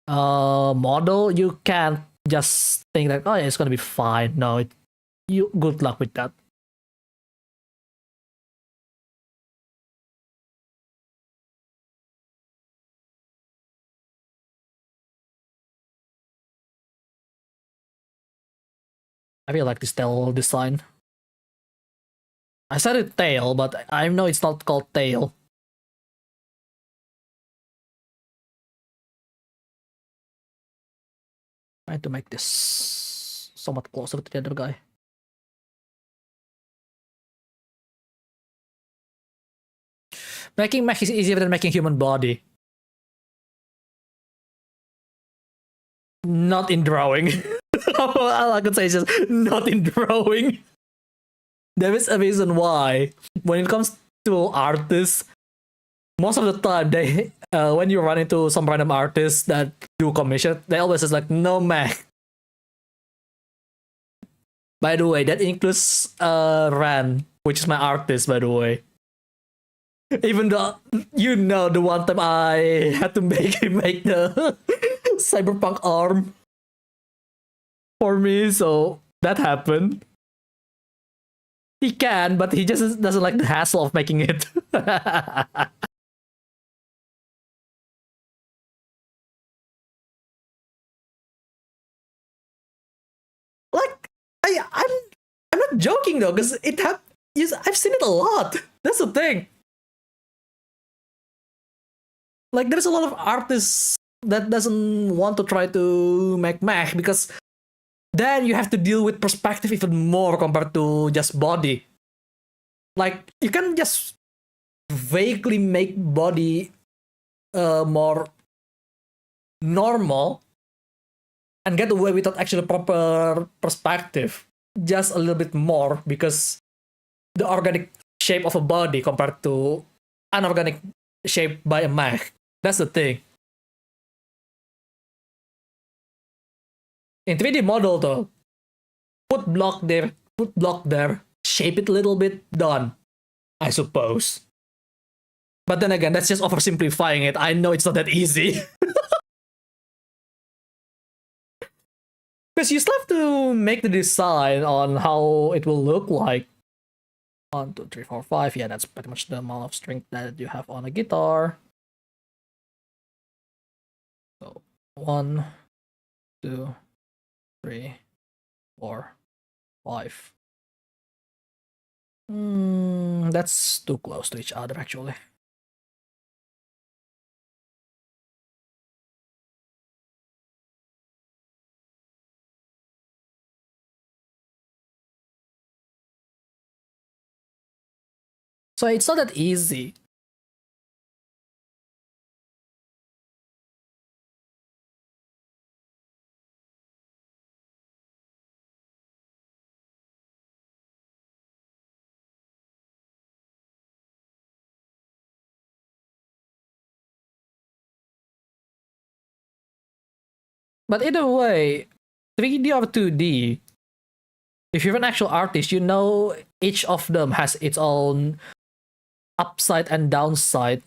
[SPEAKER 1] model, you can't just think that, oh yeah, it's gonna be fine. No, you good luck with that. I feel like this tail design. I said it tail, but I know it's not called tail. Trying to make this somewhat closer to the other guy. Making mech is easier than making human body. Not in drawing. All I could say is just not in drawing. There is a reason why. When it comes to artists, most of the time they when you run into some random artists that do commission, they always say like no mech. By the way, that includes Ran, which is my artist, by the way. Even though you know the one time I had to make him make the cyberpunk arm for me, so that happened. He can, but he just doesn't like the hassle of making it. Like I'm not joking though, because I've seen it a lot. That's the thing. Like there's a lot of artists that doesn't want to try to make mech because then you have to deal with perspective even more compared to just body. Like you can just vaguely make body more normal and get away without actually proper perspective. Just a little bit more because the organic shape of a body compared to unorganic shape by a mech. That's the thing. In 3D model though, put block there, shape it a little bit, done, I suppose. But then again, that's just oversimplifying it. I know it's not that easy. Because you still have to make the design on how it will look like. 1, 2, 3, 4, 5. Yeah, that's pretty much the amount of string that you have on a guitar. So 1, 2, 3, 4, 5. That's too close to each other, actually. So it's not that easy. But either way, 3D or 2D, if you're an actual artist, you know each of them has its own upside and downside.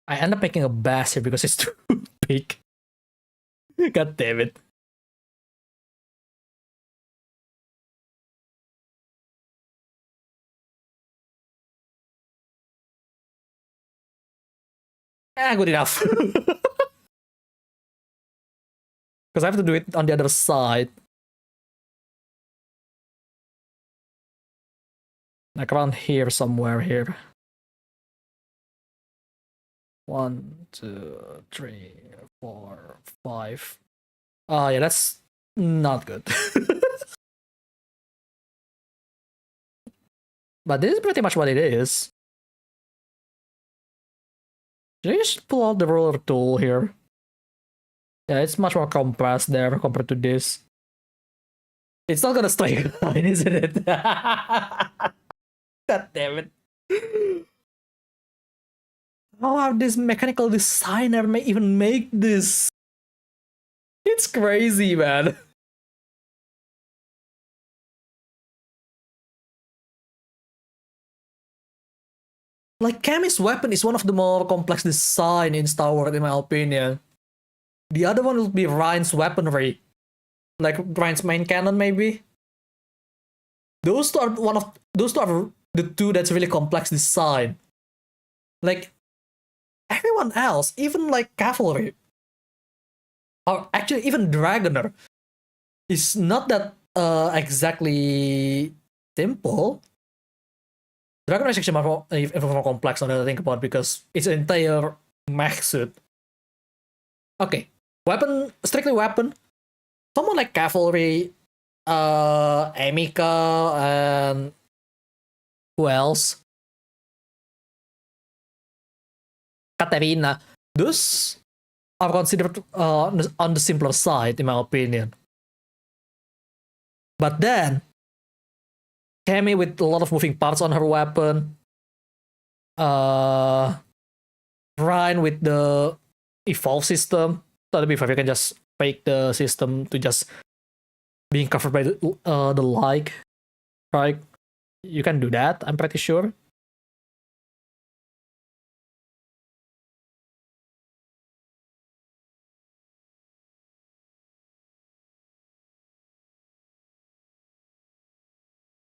[SPEAKER 1] I end up making a bass here because it's too big. God damn it. Good enough. Because I have to do it on the other side. Like around here somewhere here. 1, 2, 3, 4, 5. Oh yeah, that's not good. But this is pretty much what it is. Should I just pull out the ruler tool here? Yeah, it's much more compressed there compared to this. It's not gonna straight line, isn't it? God damn it. How this mechanical designer may even make this? It's crazy, man. Like, Kami's weapon is one of the more complex design in Star Wars, in my opinion. The other one would be Ryan's weaponry. Like, Ryan's main cannon, maybe? Those two are the two that's really complex design. Like, everyone else, even like cavalry, or actually even Dragoner, is not that exactly simple. Dragoner is actually even more complex now that I think about, because it's an entire mech suit. Okay, strictly weapon. Someone like cavalry, Emika, and who else? Katerina. Those are considered on the simpler side, in my opinion. But then, Cammy with a lot of moving parts on her weapon. Ryan with the evolve system. That'll be fine. You can just fake the system to just being covered by the like, right? You can do that, I'm pretty sure.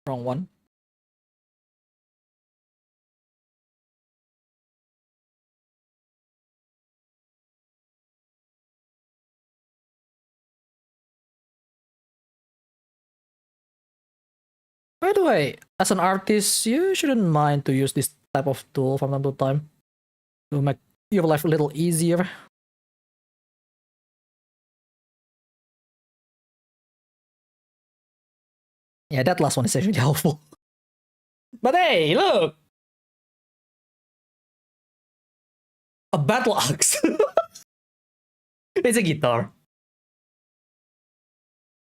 [SPEAKER 1] Wrong one. By the way, as an artist, you shouldn't mind to use this type of tool from time to time to make your life a little easier. Yeah, that last one is actually helpful. But hey, look! A battle axe! It's a guitar.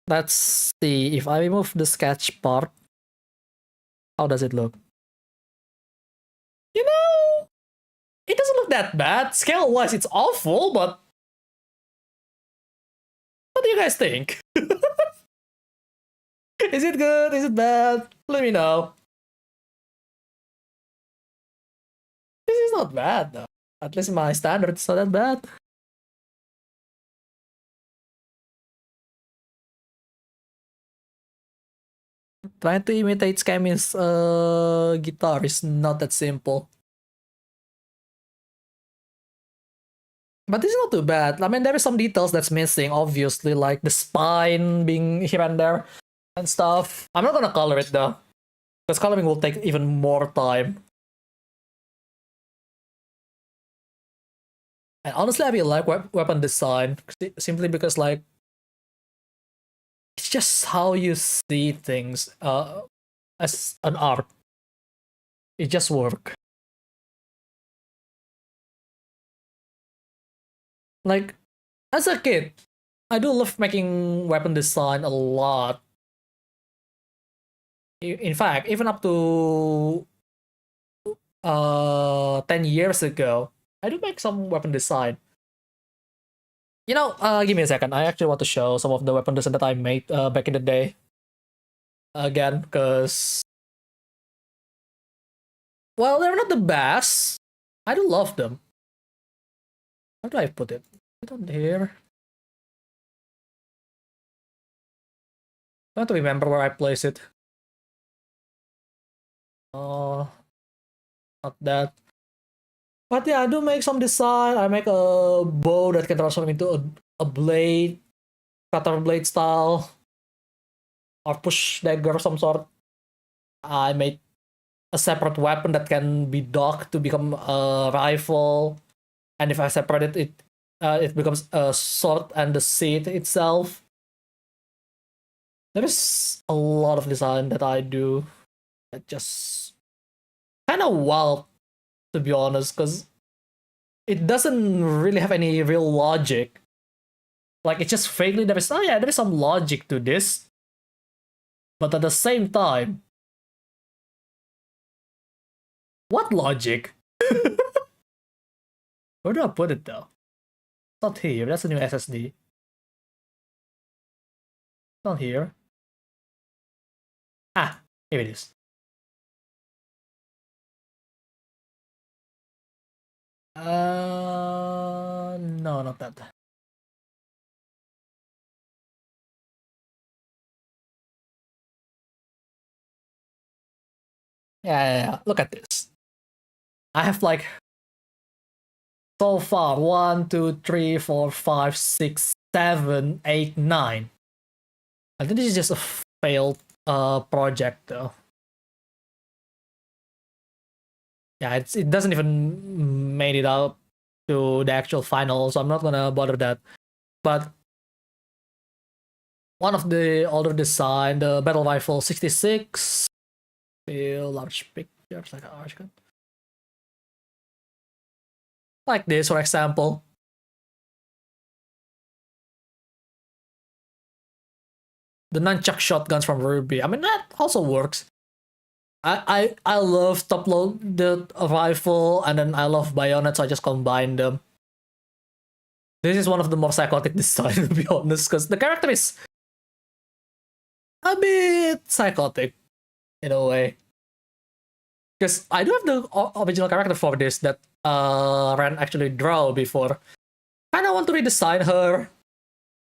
[SPEAKER 1] Let's see, if I remove the sketch part, how does it look? You know, it doesn't look that bad. Scale-wise, it's awful, but what do you guys think? Is it good? Is it bad? Let me know. This is not bad, though. At least in my standard, it's not that bad. Trying to imitate Cammy's guitar is not that simple. But this is not too bad. I mean, there are some details that's missing, obviously, like the spine being here and there and stuff. I'm not gonna color it though, because coloring will take even more time. And honestly, I really like weapon design simply because, like, it's just how you see things as an art. It just work. Like, as a kid, I do love making weapon design a lot. In fact, even up to 10 years ago, I do make some weapon design. You know, give me a second. I actually want to show some of the weapon design that I made back in the day. Again, because, well, they're not the best. I do love them. Where do I put it? Put it on here. I have to remember where I place it. Oh, not that. But yeah, I do make some design. I make a bow that can transform into a blade, cutter blade style, or push dagger of some sort. I made a separate weapon that can be docked to become a rifle, and if I separate it, it becomes a sword and the seat itself. There is a lot of design that I do that just kind of wild, to be honest, because it doesn't really have any real logic. Like, it's just vaguely there is, oh yeah, there is some logic to this. But at the same time, what logic? Where do I put it though? It's not here, that's a new SSD. Not here. Ah, here it is. No, not that. Yeah. Look at this. I have like so far 1, 2, 3, 4, 5, 6, 7, 8, 9. I think this is just a failed project though. Yeah, it doesn't even made it out to the actual final, so I'm not gonna bother that. But one of the older design, the Battle Rifle 66, large pictures like a like this, for example. The nunchuck shotguns from Ruby. I mean, that also works. I love top load the rifle, and then I love bayonet, so I just combine them. This is one of the more psychotic designs, to be honest, because the character is a bit psychotic in a way. Because I do have the original character for this that Ren actually drew before. Kinda want to redesign her.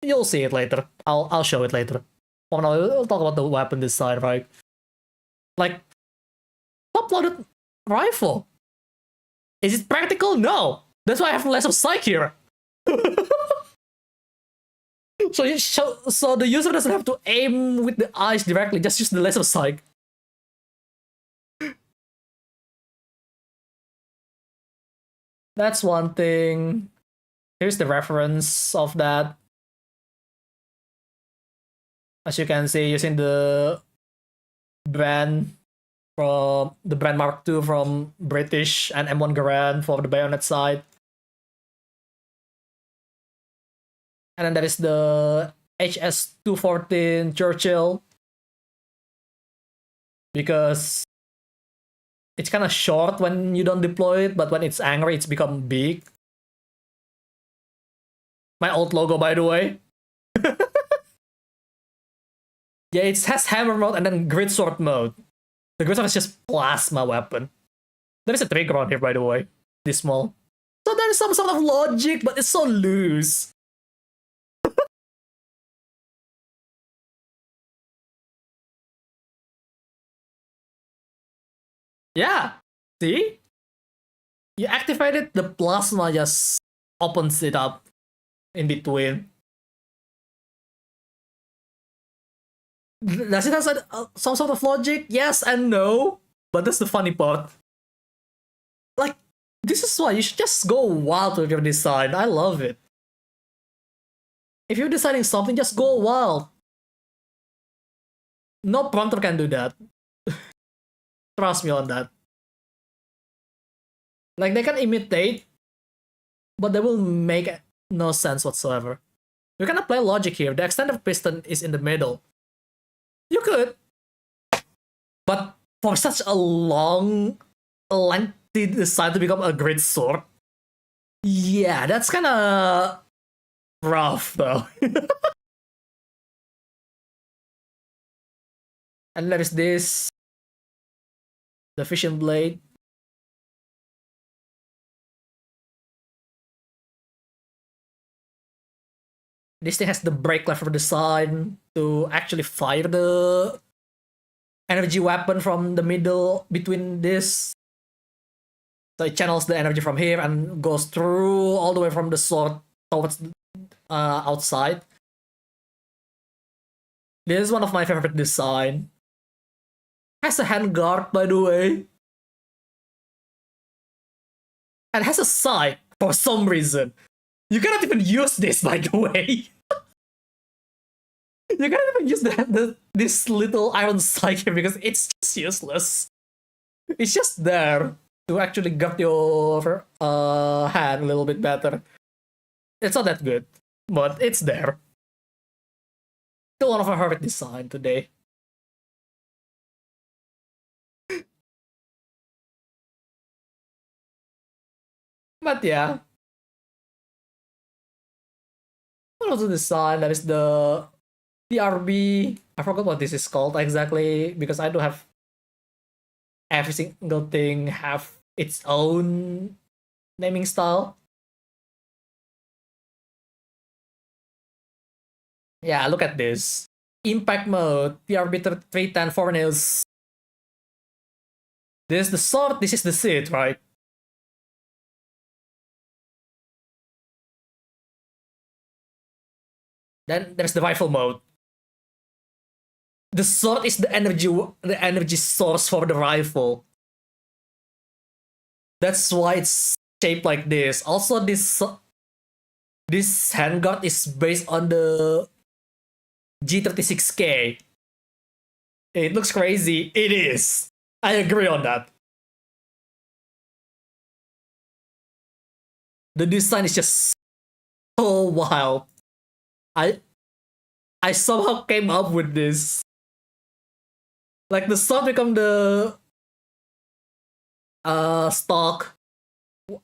[SPEAKER 1] You'll see it later. I'll show it later. For now, we'll talk about the weapon design, right? Like, top-loaded rifle. Is it practical? No. That's why I have less of psych here. So the user doesn't have to aim with the eyes directly, just use the laser sight. That's one thing. Here's the reference of that. As you can see, using the brand from the brand Mark II from British and M1 Garand for the bayonet side. And then there is the HS214 Churchill. Because it's kind of short when you don't deploy it, but when it's angry, it's become big. My old logo, by the way. Yeah, it has hammer mode and then grid sword mode. The grid sword is just plasma weapon. There is a trigger on here, by the way. This small. So there is some sort of logic, but it's so loose. Yeah. See? You activate it, the plasma just opens it up in between. Does it have some sort of logic? Yes and no. But that's the funny part. Like, this is why you should just go wild with your design. I love it. If you're designing something, just go wild. No prompter can do that. Trust me on that. Like, they can imitate, but they will make no sense whatsoever. You cannot play logic here. The extended piston is in the middle. You could. But for such a long, lengthy design to become a great sword, yeah, that's kind of rough, though. And there is this. The fishing blade. This thing has the brake lever design to actually fire the energy weapon from the middle between this. So it channels the energy from here and goes through all the way from the sword towards outside. This is one of my favorite design. Has a handguard, by the way. And has a sight for some reason. You cannot even use this, by the way. You cannot even use this little iron sight here because it's just useless. It's just there. to actually grab your hand a little bit better. It's not that good, but it's there. Still one of my favorite design today. But yeah, what was the design? That is the TRB. I forgot what this is called exactly because I do have every single thing have its own naming style. Yeah, look at this. Impact mode, TRB 310 4 nails. This is the sword, this is the seed, right? Then there's the rifle mode. The sword is the energy source for the rifle. That's why it's shaped like this. Also, this handguard is based on the G36K. It looks crazy. It is. I agree on that. The design is just so wild. I I somehow came up with this. Like the sword become the stock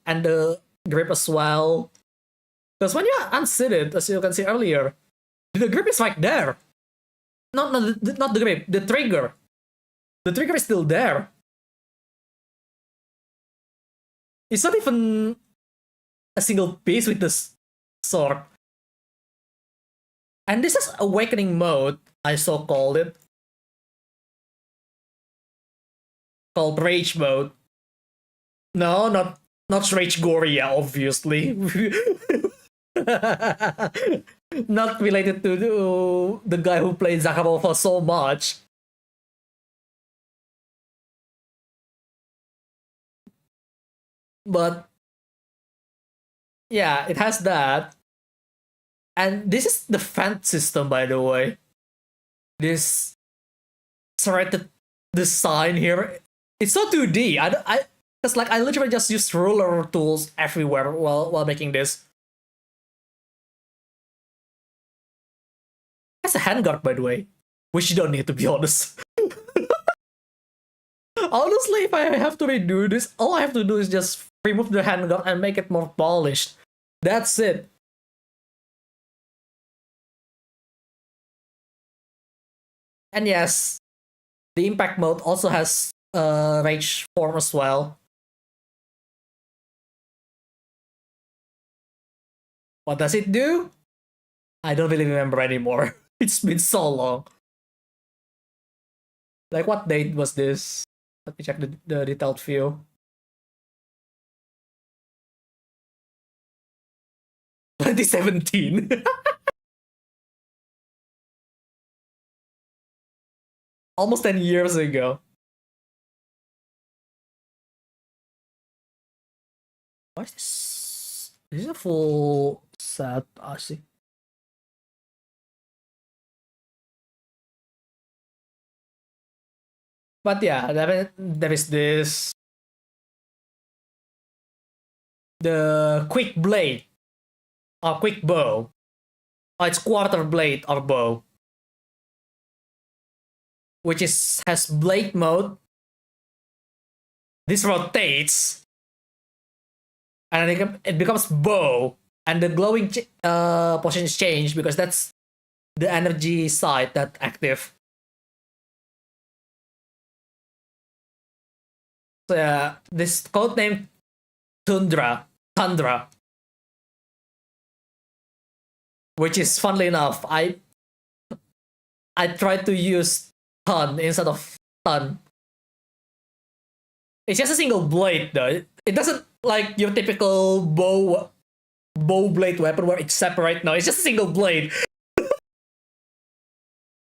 [SPEAKER 1] and the grip as well. Because when you unseat it, as you can see earlier, the grip is right there. Not the grip, the trigger. The trigger is still there. It's not even a single piece with this sword. And this is awakening mode, I so called it. Called rage mode. No, not rage Goria, obviously. Not related to the guy who played Zakharova so much. But yeah, it has that. And this is the fence system, by the way. This serrated design here. It's so 2D. It's like I literally just used ruler tools everywhere while making this. That's a handguard, by the way, which you don't need, to be honest. Honestly, if I have to redo this, all I have to do is just remove the handguard and make it more polished. That's it. And yes, the impact mode also has rage form as well. What does it do? I don't really remember anymore. It's been so long. Like, what date was this? Let me check the detailed view. 2017. Almost 10 years ago. Why is this? This is a full set, I see. But yeah, there is this. The quick blade. Or quick bow. Oh, it's quarter blade or bow. Which has blade mode. This rotates. And it becomes bow. And the glowing positions change because that's the energy side that active. So yeah, this code name Tundra, which is funnily enough, I tried to use ton instead of ton. It's just a single blade though. It doesn't like your typical bow blade weapon where it's separate. No, it's just a single blade.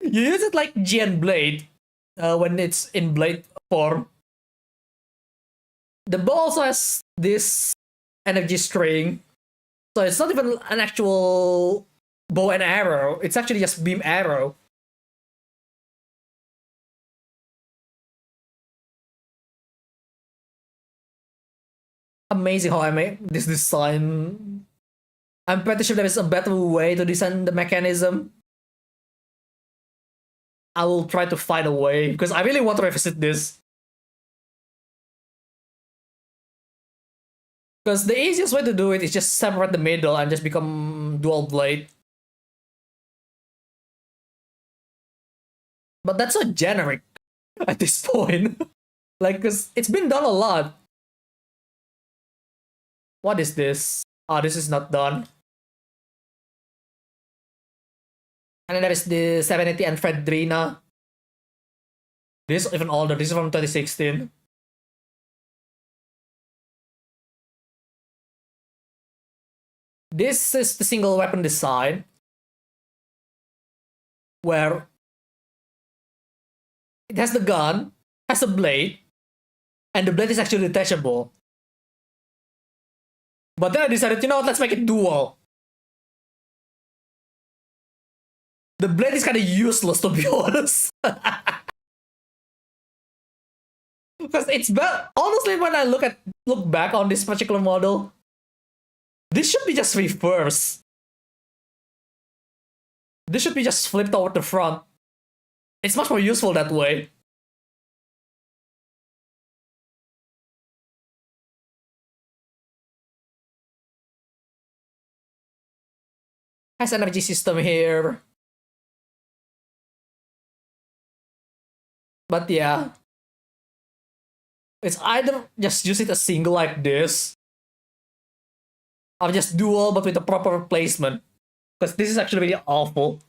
[SPEAKER 1] You use it like GN blade when it's in blade form. The bow also has this energy string, so it's not even an actual bow and arrow. It's actually just beam arrow. amazing how I made this design. I'm pretty sure there is a better way to design the mechanism. I will try to find a way because I really want to revisit this. Because the easiest way to do it is just separate the middle and just become dual blade. But that's so generic at this point. Like, because it's been done a lot. What is this? Oh, this is not done. And then there is the Serenity and Fredrina. This is even older. This is from 2016. This is the single weapon design. Where it has the gun, has a blade, and the blade is actually detachable. But then I decided, you know what, let's make it dual. The blade is kind of useless, to be honest. Because it's bad. Honestly, when I look back on this particular model, this should be just reversed. This should be just flipped over the front. It's much more useful that way. Has energy system here. But yeah. It's either just use it as single like this, or just dual but with the proper placement. Because this is actually really awful.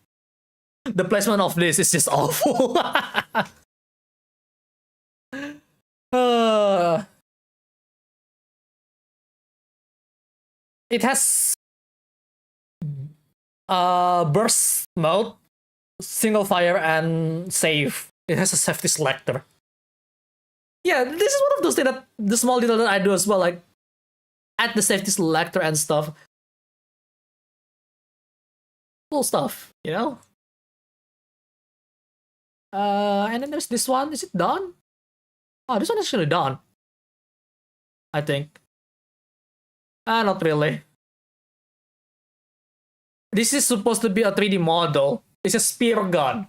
[SPEAKER 1] The placement of this is just awful. It has burst mode, single fire, and save. It has a safety selector. Yeah, this is one of those things that the small detail that I do as well, like add the safety selector and stuff. Cool stuff, you know? And then there's this one. Is it done? Oh, this one is actually done. I think. Not really. This is supposed to be a 3D model. It's a spear gun.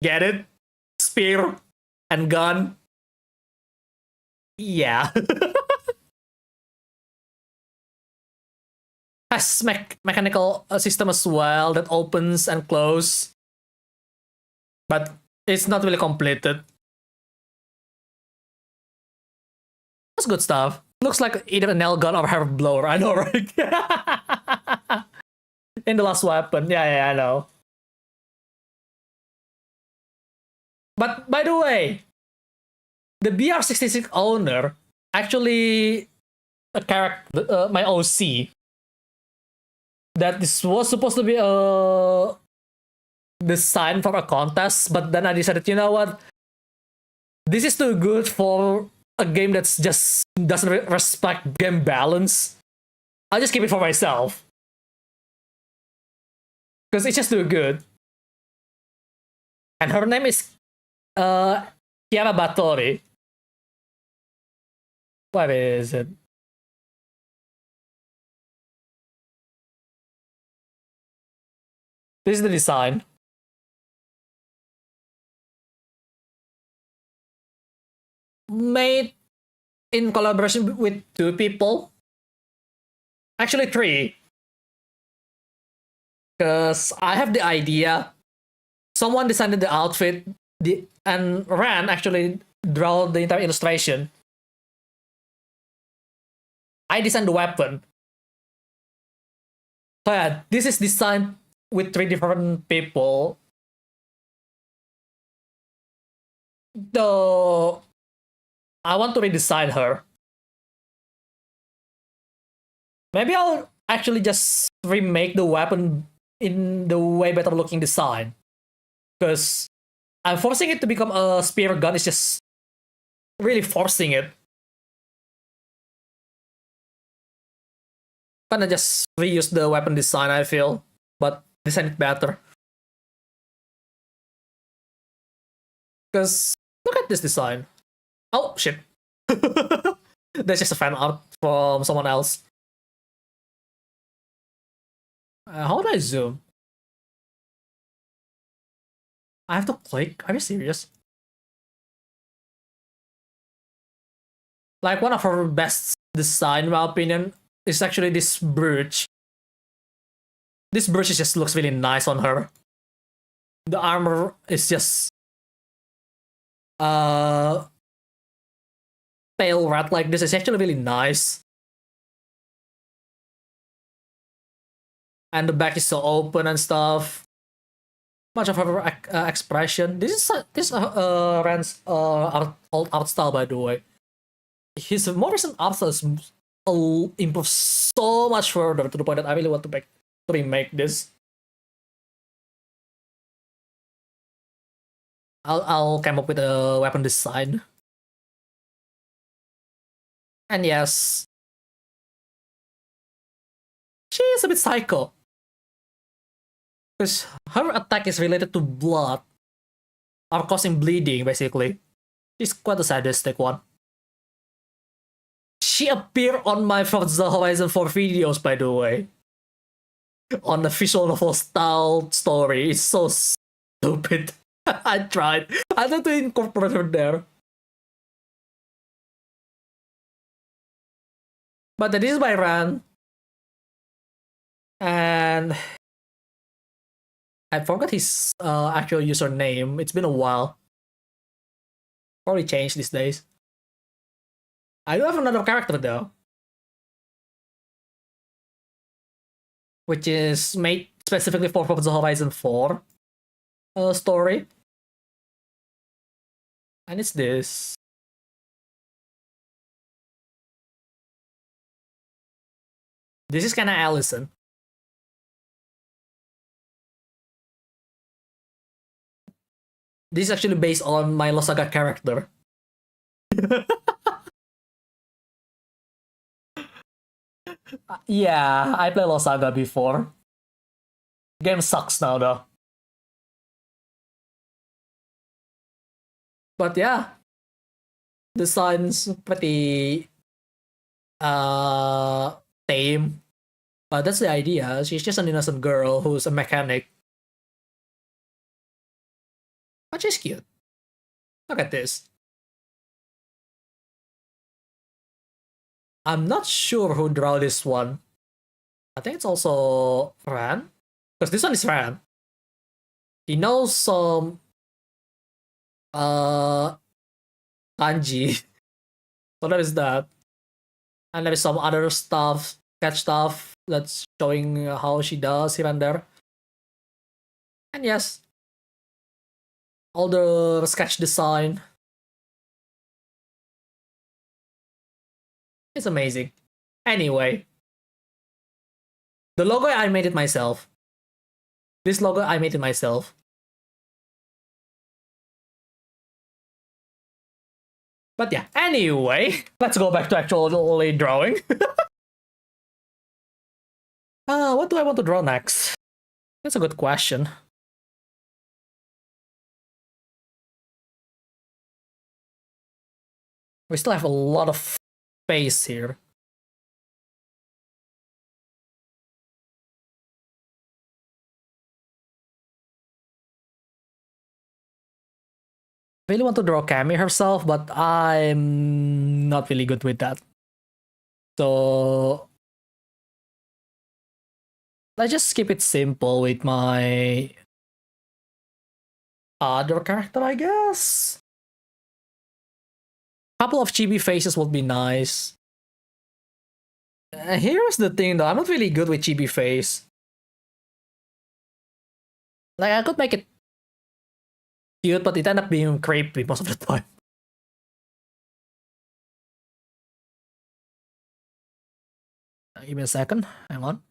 [SPEAKER 1] Get it? Spear and gun. Yeah. Has mechanical system as well that opens and closes. But it's not really completed. That's good stuff. Looks like either a nail gun or a hair blower. I know, right? In the last weapon. Yeah, I know. But by the way, the BR66 owner actually a character, my OC. That this was supposed to be a design for a contest, but then I decided, you know what? This is too good for a game that's just doesn't respect game balance. I'll just keep it for myself. Because it's just too good. And her name is Chiara Battori. What is it? This is the design. Made in collaboration with 2 people. Actually 3. Because I have the idea. Someone designed the outfit and Ran actually drew the entire illustration. I designed the weapon. So yeah, this is designed with 3 different people. Though I want to redesign her. Maybe I'll actually just remake the weapon in the way better looking design. Because I'm forcing it to become a spear gun. It's just really forcing it. Kinda just reuse the weapon design, I feel. But design it better. Because look at this design. Oh, shit. That's just a fan art from someone else. How do I zoom? I have to click? Are you serious? Like, one of her best design, in my opinion, is actually this brooch. This brooch just looks really nice on her. The armor is just uh pale red like this. Is actually really nice. And the back is so open and stuff. Much of her expression. This Rand's old art style, by the way. His more recent art style is improved so much further to the point that I really want to remake this. I'll come up with a weapon design. And yes, she is a bit psycho. Because her attack is related to blood, or causing bleeding, basically. She's quite a sadistic one. She appeared on my Forza Horizon 4 videos, by the way. On the visual novel style story. It's so stupid. I tried. I tried to incorporate her there. But this is my run. And I forgot his actual username. It's been a while. Probably changed these days. I do have another character though, which is made specifically for Forza Horizon 4 story. And it's this. This is kinda Allison. This is actually based on my Losaga character. Yeah, I played Losaga before. Game sucks now though. But yeah, the designs pretty uh tame. But that's the idea. She's just an innocent girl who's a mechanic. But she's cute. Look at this. I'm not sure who drew this one. I think it's also Fran. Because this one is Fran. He knows some kanji. So there is that. And there is some other stuff, sketch stuff that's showing how she does here and there. And yes, all the sketch design is amazing. Anyway, the logo I made it myself. This logo I made it myself. But yeah, anyway, let's go back to actual drawing. What do I want to draw next? That's a good question. We still have a lot of space here. I really want to draw Cammy herself, but I'm not really good with that. So let's just keep it simple with my other character, I guess. Couple of chibi faces would be nice. Here's the thing though, I'm not really good with chibi face. Like, I could make it cute, but it ended up being creepy most of the time. Give me a second, hang on.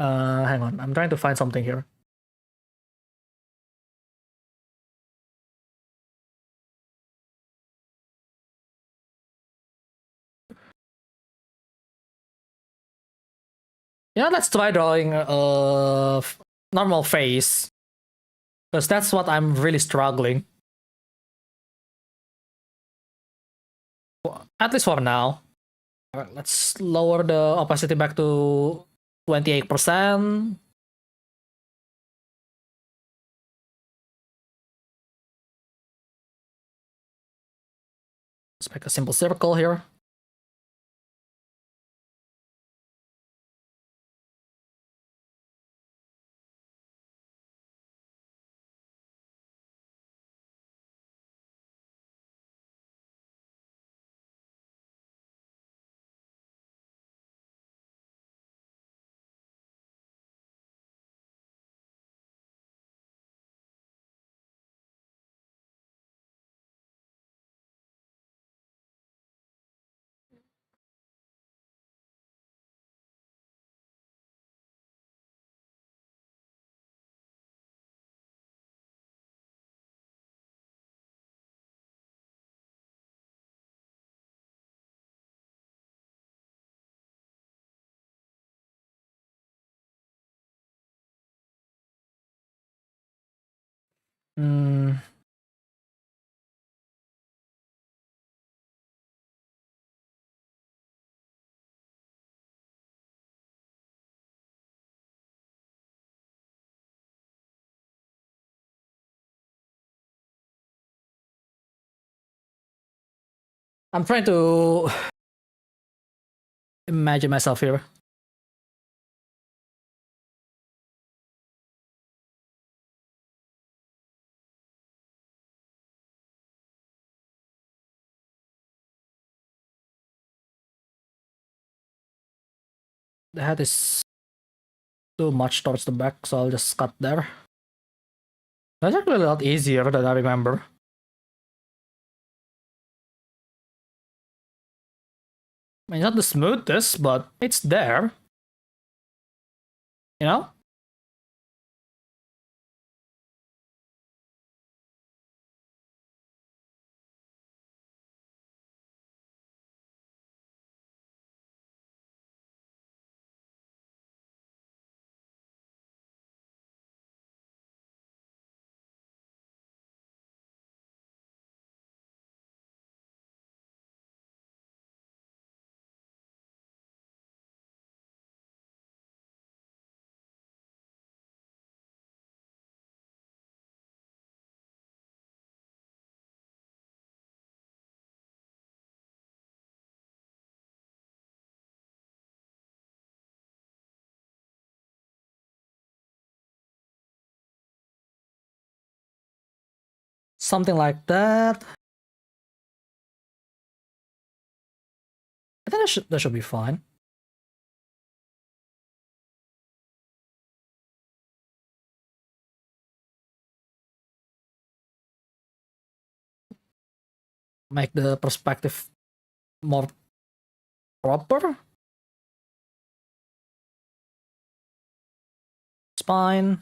[SPEAKER 1] Hang on, I'm trying to find something here. Yeah, let's try drawing a normal face. Because that's what I'm really struggling. At least for now. Alright, let's lower the opacity back to 28%. Let's make a simple circle here. Hmm. I'm trying to imagine myself here. The head is too much towards the back, so I'll just cut there. That's actually a lot easier than I remember. I mean, it's not the smoothest, but it's there. You know? Something like that. I think that should be fine. Make the perspective more proper. Spine.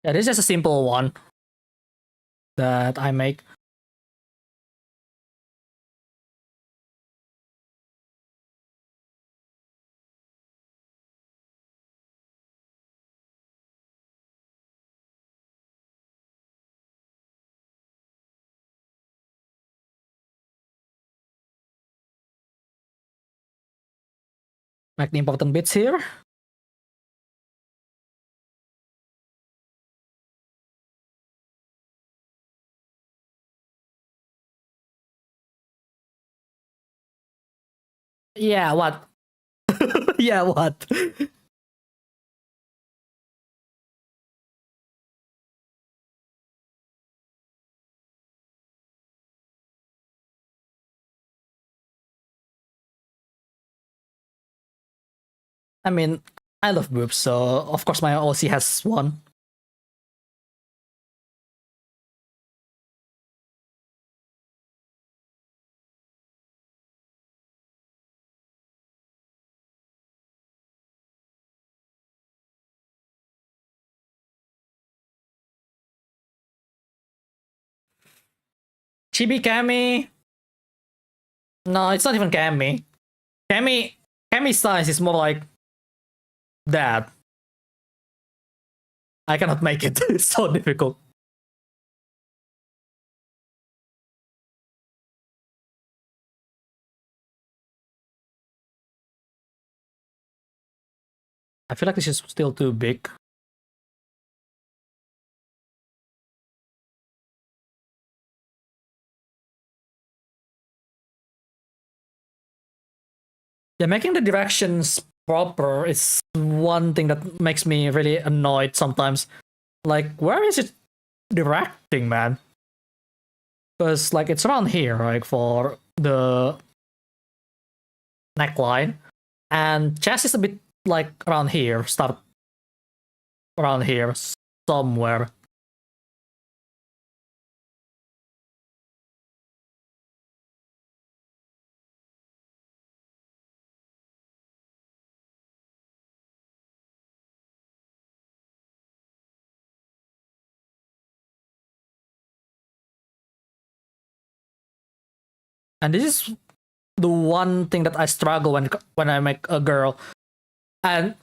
[SPEAKER 1] Yeah, this is just a simple one that I make. Make the important bits here. Yeah, what? Yeah, what? I mean, I love boobs, so of course my OC has one. Chibi Kami. No, it's not even Kami. Kami's size is more like that. I cannot make it. It's so difficult. I feel like this is still too big. Yeah, making the directions proper is one thing that makes me really annoyed sometimes. Like, where is it directing, man? Because, like, it's around here, like, for the neckline. And chest is a bit, like, around here. Start around here somewhere. And this is the one thing that I struggle when I make a girl. And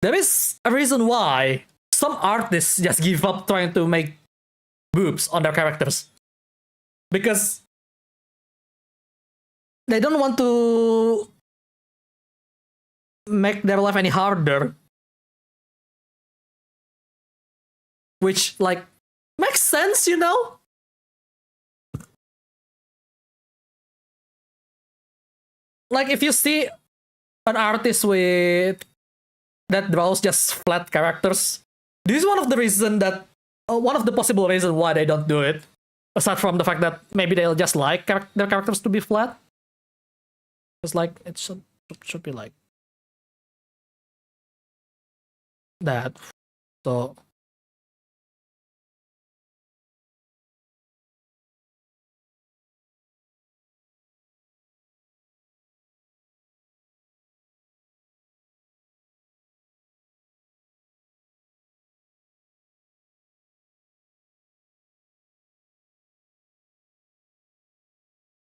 [SPEAKER 1] there is a reason why some artists just give up trying to make boobs on their characters. Because they don't want to make their life any harder. Which, like, makes sense, you know? Like, if you see an artist with that draws just flat characters, this is one of the reason that one of the possible reasons why they don't do it. Aside from the fact that maybe they'll just like their characters to be flat. It's like it should be like that. So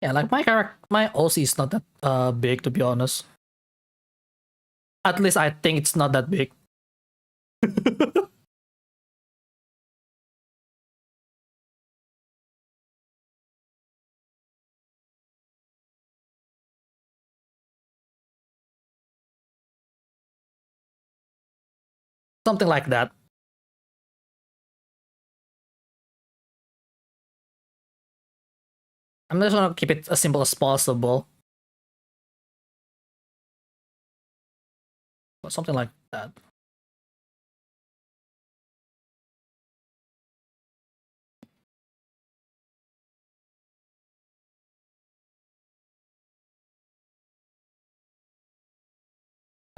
[SPEAKER 1] yeah, like my OC is not that big, to be honest. At least I think it's not that big. Something like that. I'm just gonna keep it as simple as possible. Something like that.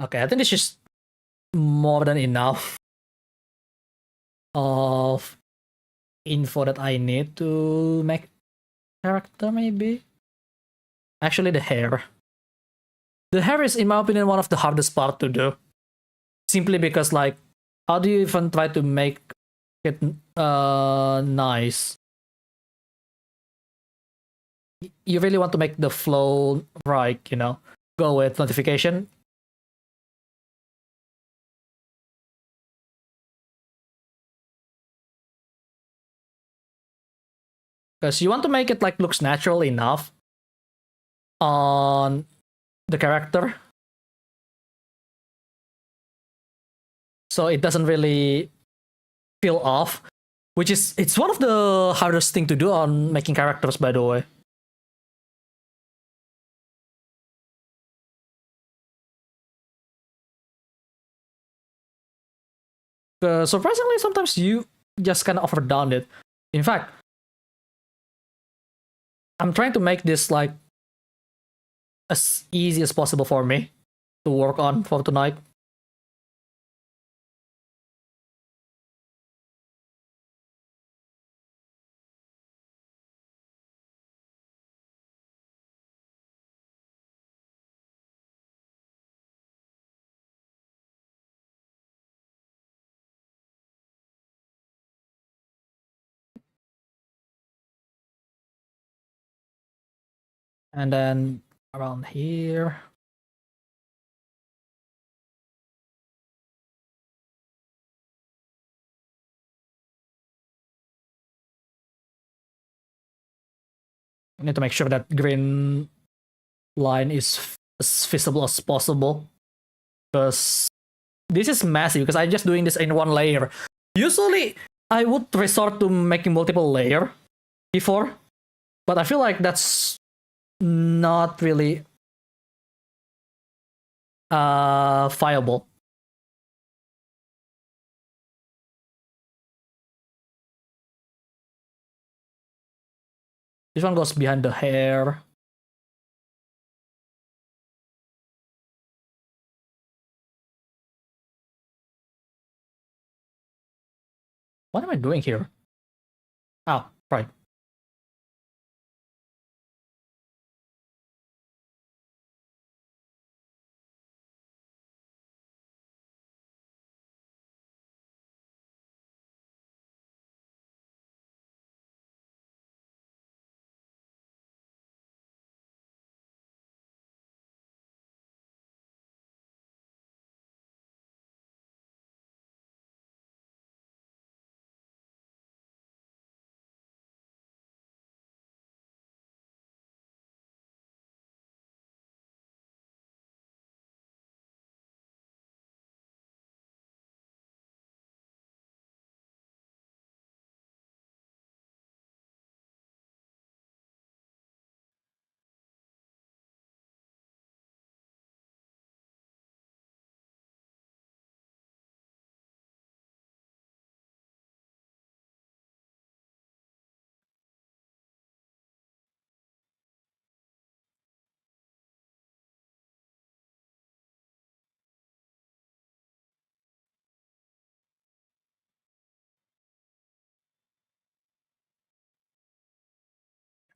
[SPEAKER 1] Okay, I think this is more than enough of info that I need to make character, maybe. Actually, the hair. The hair is, in my opinion, one of the hardest part to do. Simply because, like, how do you even try to make it nice? You really want to make the flow right, you know? Go with notification. Because you want to make it like looks natural enough on the character. so it doesn't really feel off. Which is, it's one of the hardest thing to do on making characters, by the way. Surprisingly, sometimes you just kind of overdone it. In fact, I'm trying to make this like as easy as possible for me to work on for tonight. And then around here. I need to make sure that green line is as visible as possible. Because this is messy, because I'm just doing this in one layer. Usually, I would resort to making multiple layer before, but I feel like that's not really viable. This one goes behind the hair. What am I doing here? Oh, right.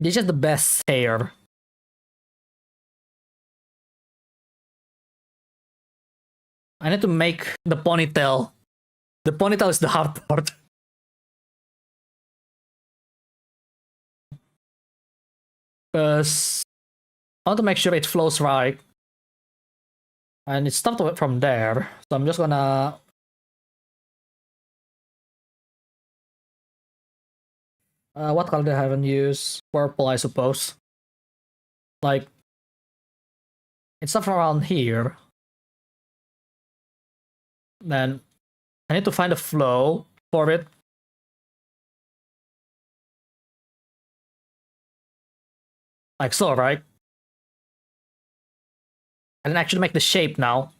[SPEAKER 1] This is the best hair. I need to make the ponytail. The ponytail is the hard part. Because I want to make sure it flows right. And it stopped from there. So I'm just gonna... what color do I haven't used? Purple, I suppose. Like, it's stuff around here. Then I need to find a flow for it. Like so, right? And actually make the shape now.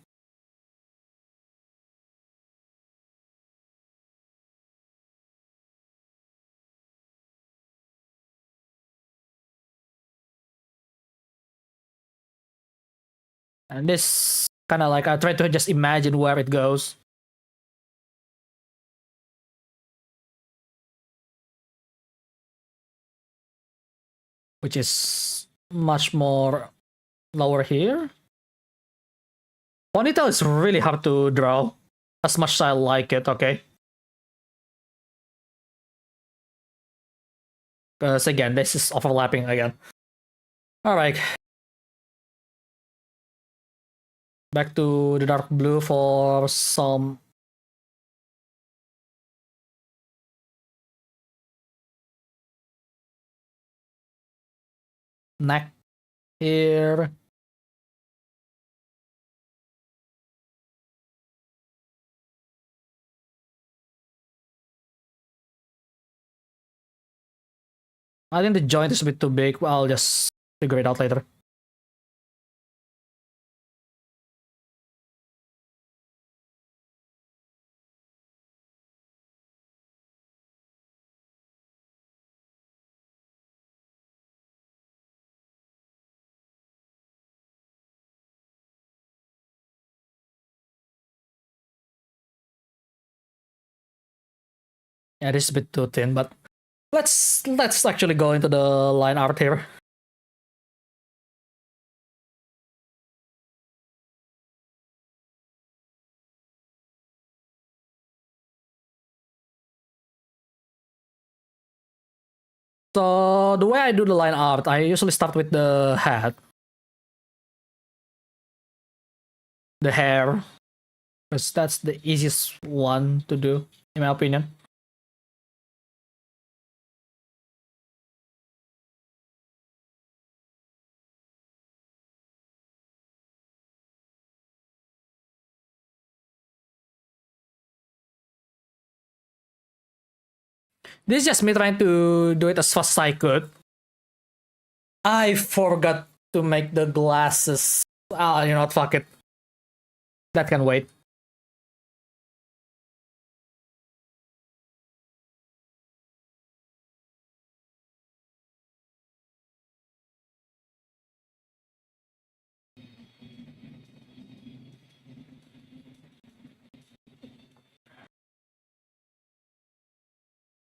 [SPEAKER 1] And this kind of like, I try to just imagine where it goes. Which is much more lower here. Ponytail is really hard to draw. As much as I like it, okay? Because again, this is overlapping again. Alright. Back to the dark blue for some neck here. I think the joint is a bit too big. I'll just figure it out later. Yeah, this is a bit too thin, but let's actually go into the line art here. So the way I do the line art, I usually start with the head, the hair, because that's the easiest one to do, in my opinion. This is just me trying to do it as fast as I could. I forgot to make the glasses. Ah, you know what, fuck it. That can wait.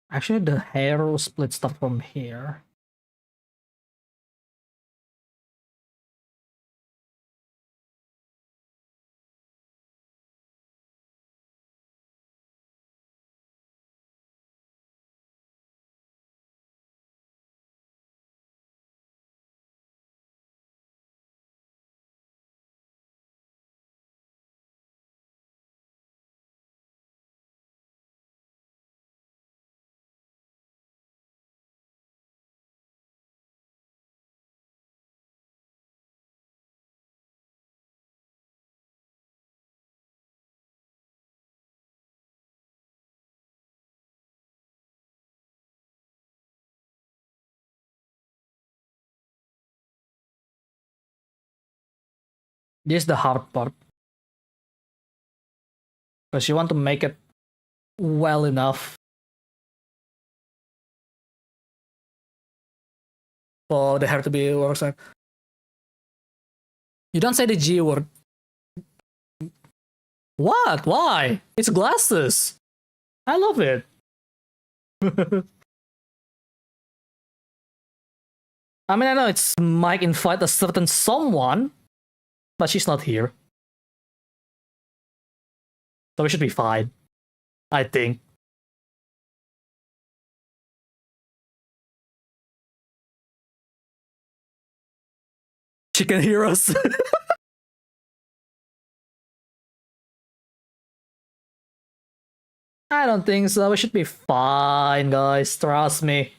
[SPEAKER 1] Actually, the hair will split stuff from here. This is the hard part. Because you want to make it well enough for the hair to be works. You don't say the G word. What? Why? It's glasses. I love it. I mean, I know it's might invite a certain someone, but she's not here. So we should be fine. I think. She can hear us. I don't think so. We should be fine, guys. Trust me.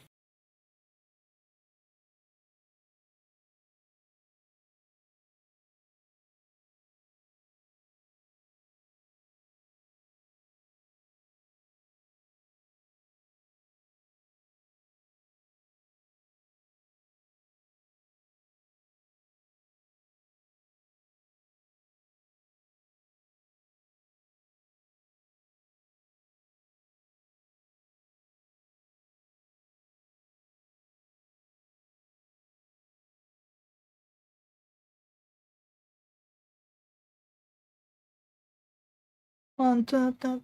[SPEAKER 1] One, two, two.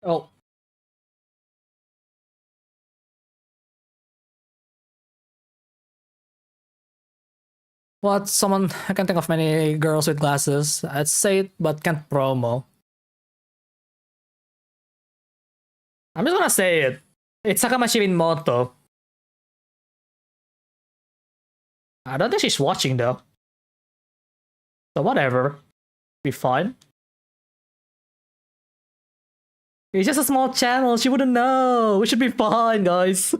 [SPEAKER 1] Oh, what? Someone I can think of many girls with glasses. I'd say it, but can't promo. I'm just gonna say it. It's Sakama Shirimoto. I don't think she's watching though. So whatever. Be fine. It's just a small channel, she wouldn't know. We should be fine, guys.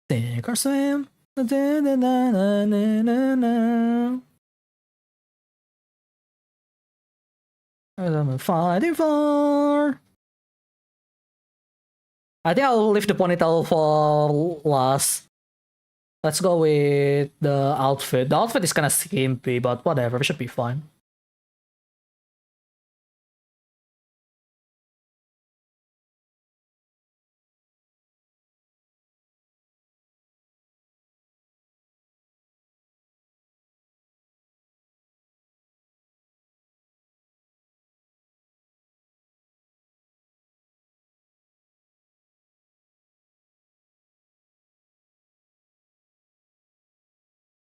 [SPEAKER 1] Sink or swim. As I'm fighting for. I think I'll leave the ponytail for last. Let's go with the outfit. The outfit is kind of skimpy, but whatever, we should be fine.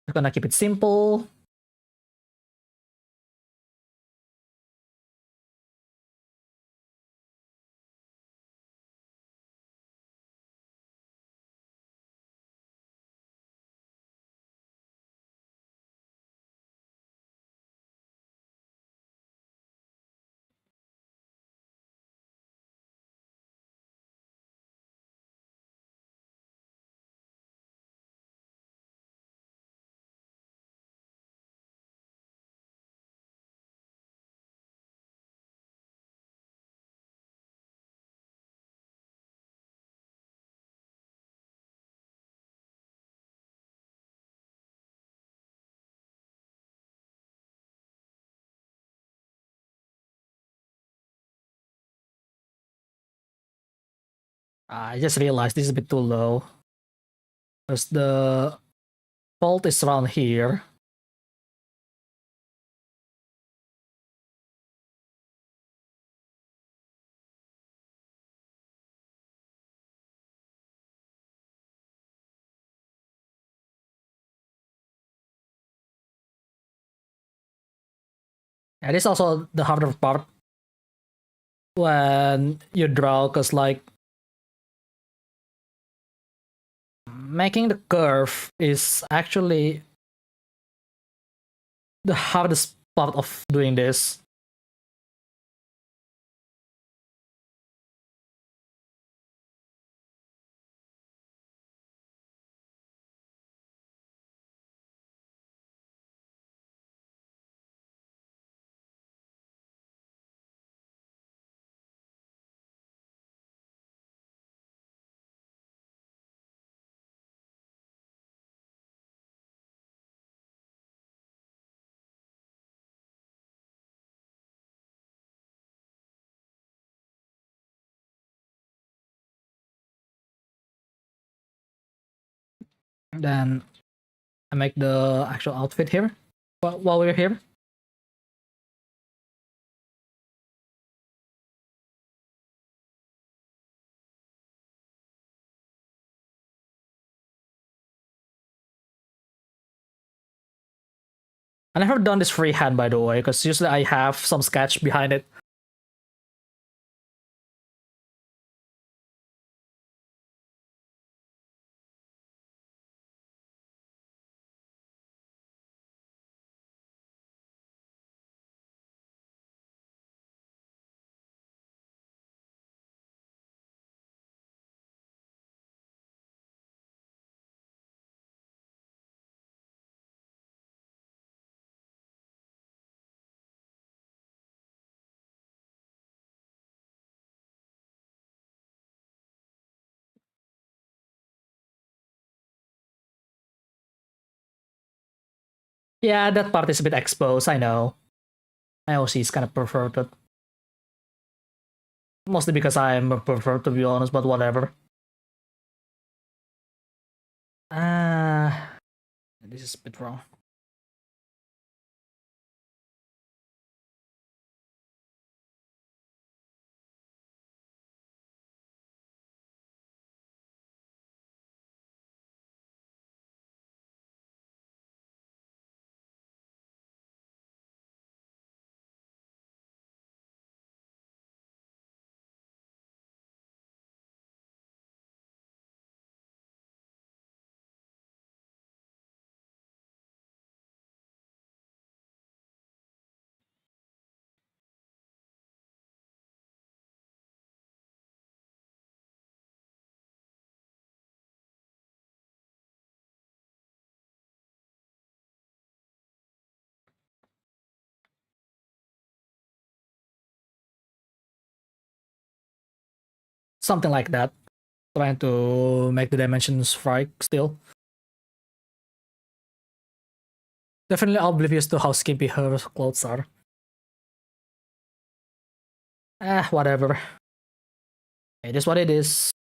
[SPEAKER 1] We're gonna keep it simple. I just realized this is a bit too low. Because the fault is around here. And it's also the harder part when you draw, because like making the curve is actually the hardest part of doing this. Then I make the actual outfit here while we're here. I never done this freehand, by the way, because usually I have some sketch behind it. Yeah, that part is a bit exposed, I know. My OC is kind of perverted. Mostly because I'm a pervert, to be honest, but whatever. This is a bit wrong. something like that. Trying to make the dimensions right still. Definitely oblivious to how skimpy her clothes are. Whatever. It is what it is.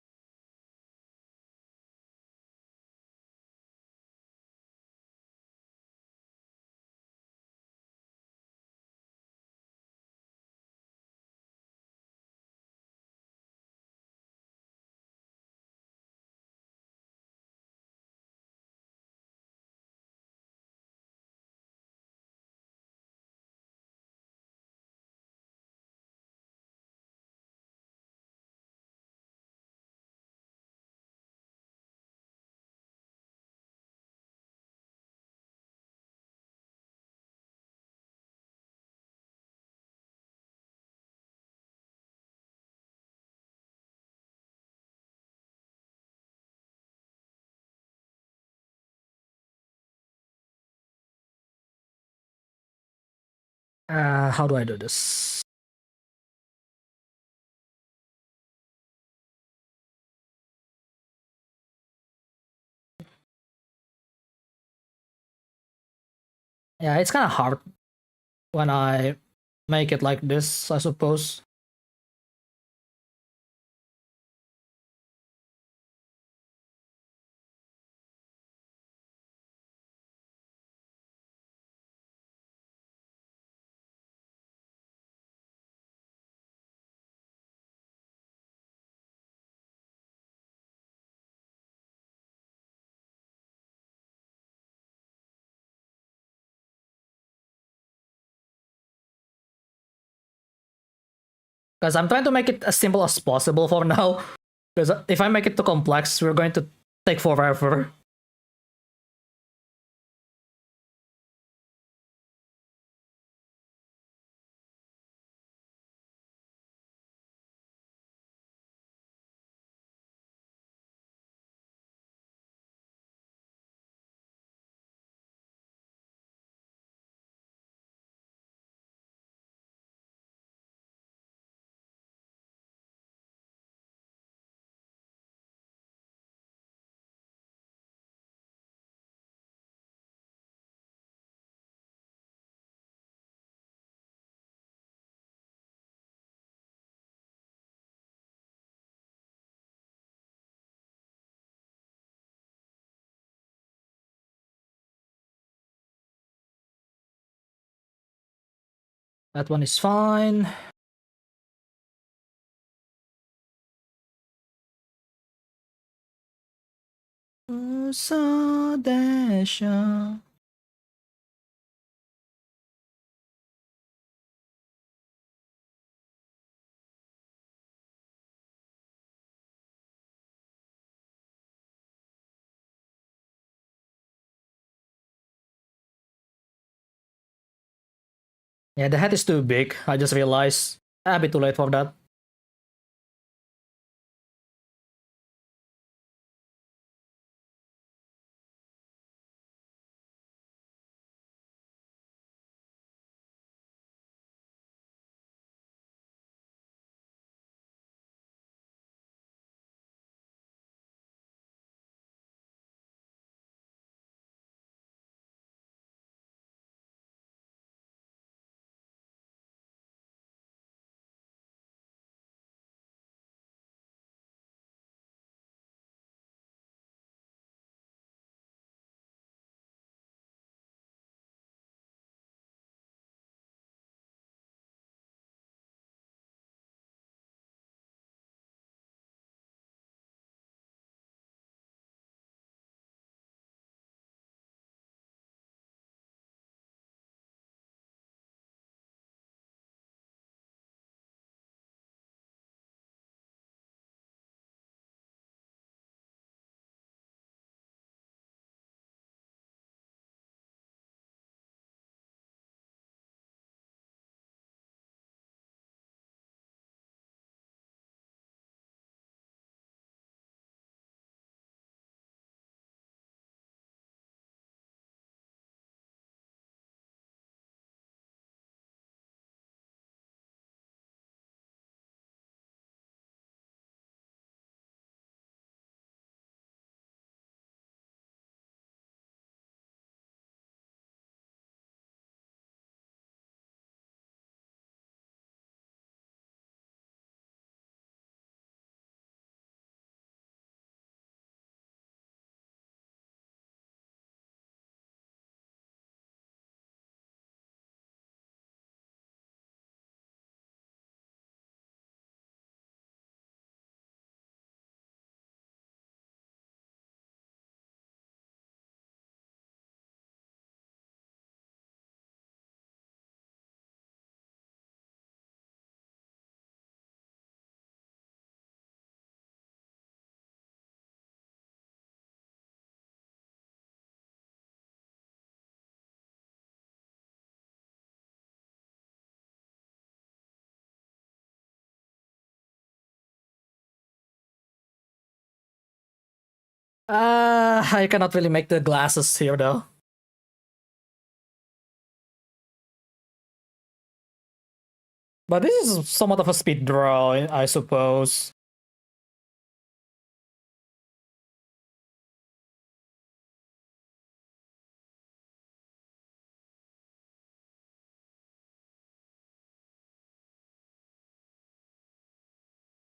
[SPEAKER 1] How do I do this? Yeah, it's kind of hard when I make it like this, I suppose. Because I'm trying to make it as simple as possible for now. Because if I make it too complex, we're going to take forever. That one is fine. Yeah, the head is too big. I just realized. A bit too late for that. I cannot really make the glasses here though. But this is somewhat of a speed draw, I suppose.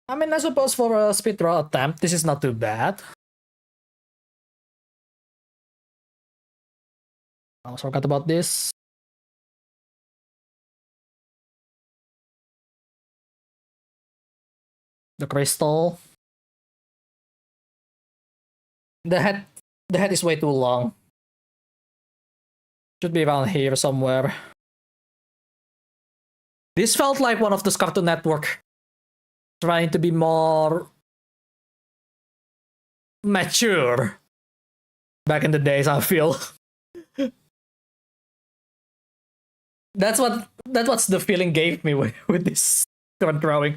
[SPEAKER 1] I mean, I suppose for a speed draw attempt, this is not too bad. I almost forgot about this. The crystal. The head is way too long. Should be around here somewhere. This felt like one of those Cartoon Network trying to be more mature back in the days, I feel. That's what's the feeling gave me with this current drawing.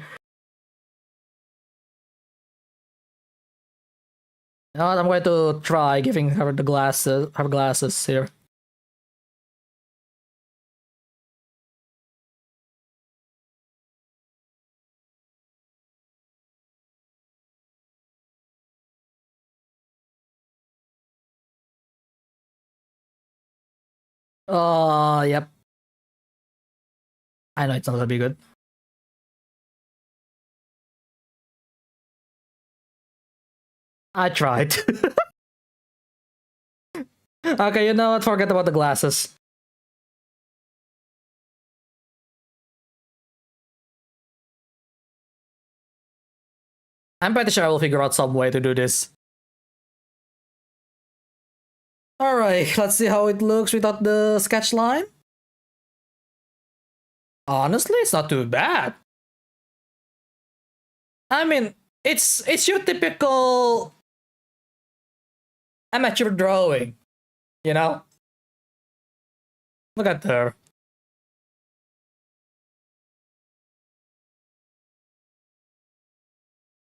[SPEAKER 1] Now I'm going to try giving her the glasses here. Yep. I know it's not gonna be good. I tried. Okay, you know what? Forget about the glasses. I'm pretty sure I will figure out some way to do this. Alright, let's see how it looks without the sketch line. Honestly, it's not too bad. I mean, it's your typical amateur drawing, you know? Look at her.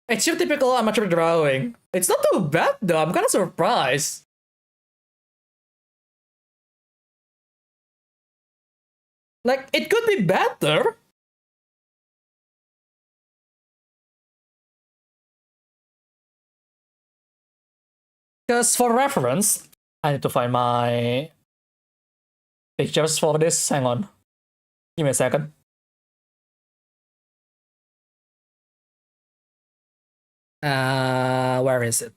[SPEAKER 1] It's your typical amateur drawing. It's not too bad though, I'm kinda surprised. Like, it could be better. Because for reference, I need to find my pictures for this. Hang on. Give me a second. Where is it?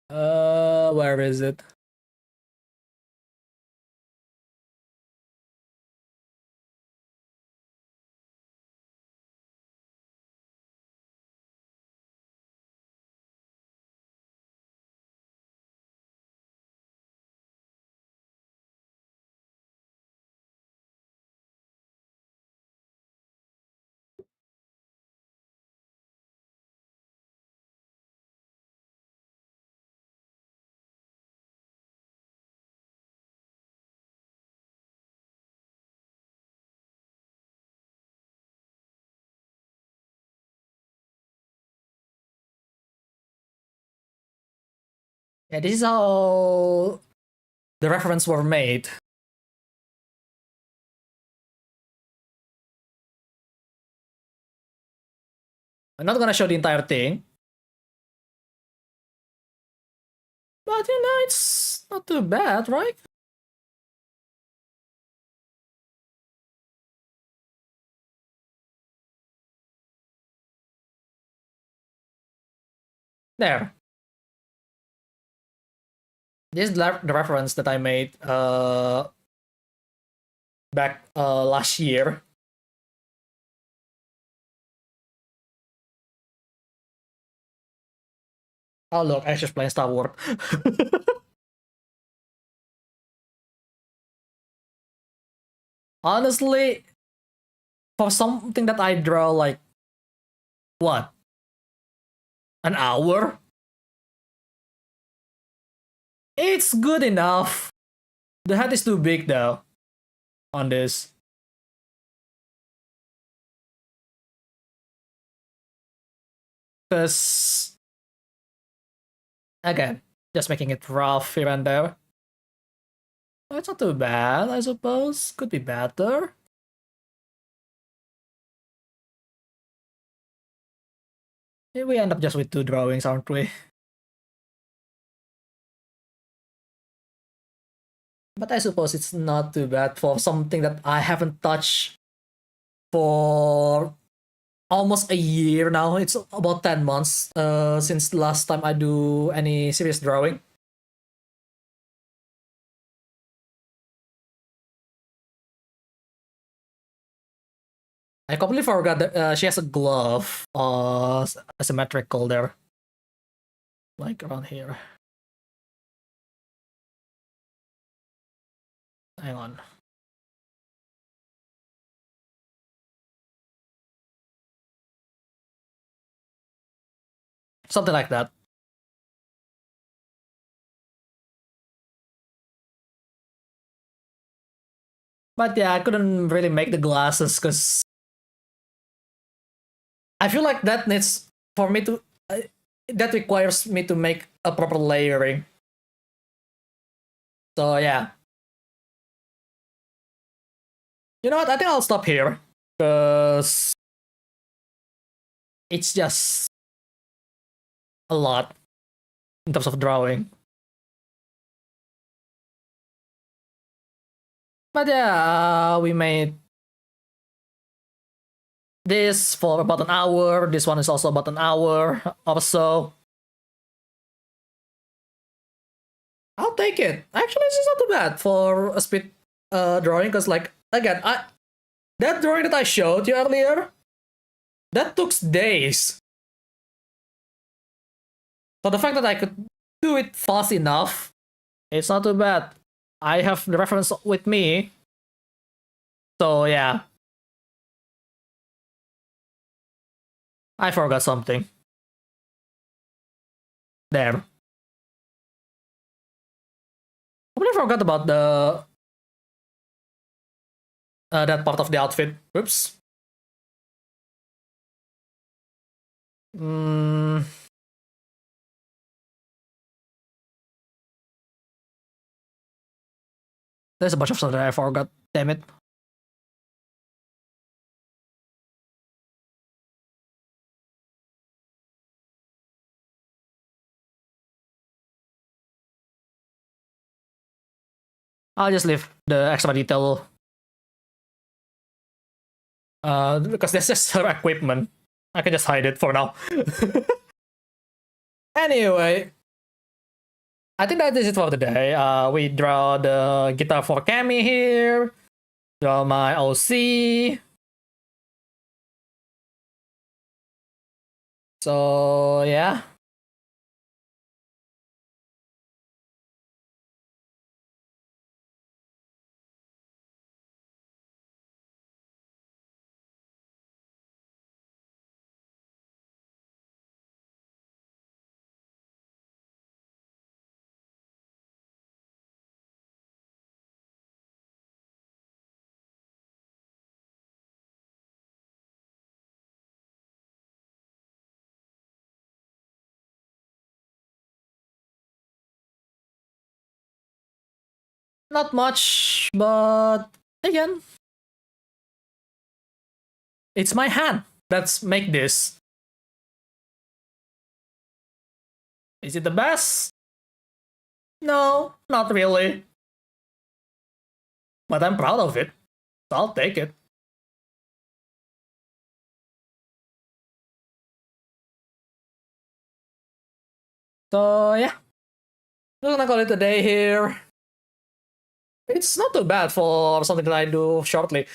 [SPEAKER 1] Where is it? Yeah, this is how the reference were made. I'm not gonna show the entire thing. But you know, it's not too bad, right? There. This is the reference that I made back last year. Oh look, I just playing Star Wars. Honestly, for something that I draw like what? An hour? It's good enough. The head is too big though. on this. Because, again, just making it rough here and there. It's not too bad, I suppose. Could be better. We end up just with 2 drawings, aren't we? But I suppose it's not too bad for something that I haven't touched for almost a year now. It's about 10 months since the last time I do any serious drawing. I completely forgot that she has a glove, asymmetrical there. Like around here. Hang on. Something like that. But yeah, I couldn't really make the glasses because I feel like that needs for me to that requires me to make a proper layering. So yeah. You know what? I think I'll stop here because it's just a lot in terms of drawing. But yeah, we made this for about an hour. This one is also about an hour or so. I'll take it. Actually, this is not too bad for a speed drawing because, like, again, that drawing that I showed you earlier, that took days. So the fact that I could do it fast enough, it's not too bad. I have the reference with me. So yeah. I forgot something. There. I completely forgot about the that part of the outfit. Oops. There's a bunch of stuff that I forgot. Damn it. I'll just leave the extra detail because that's just her equipment. I can just hide it for now. Anyway, I think that is it for today. We draw the guitar for Cammy here. Draw my OC. So yeah. Not much, but again, it's my hand that's make this. Is it the best? No, not really. But I'm proud of it. So I'll take it. So yeah. We're gonna call it a day here. It's not too bad for something that I do shortly.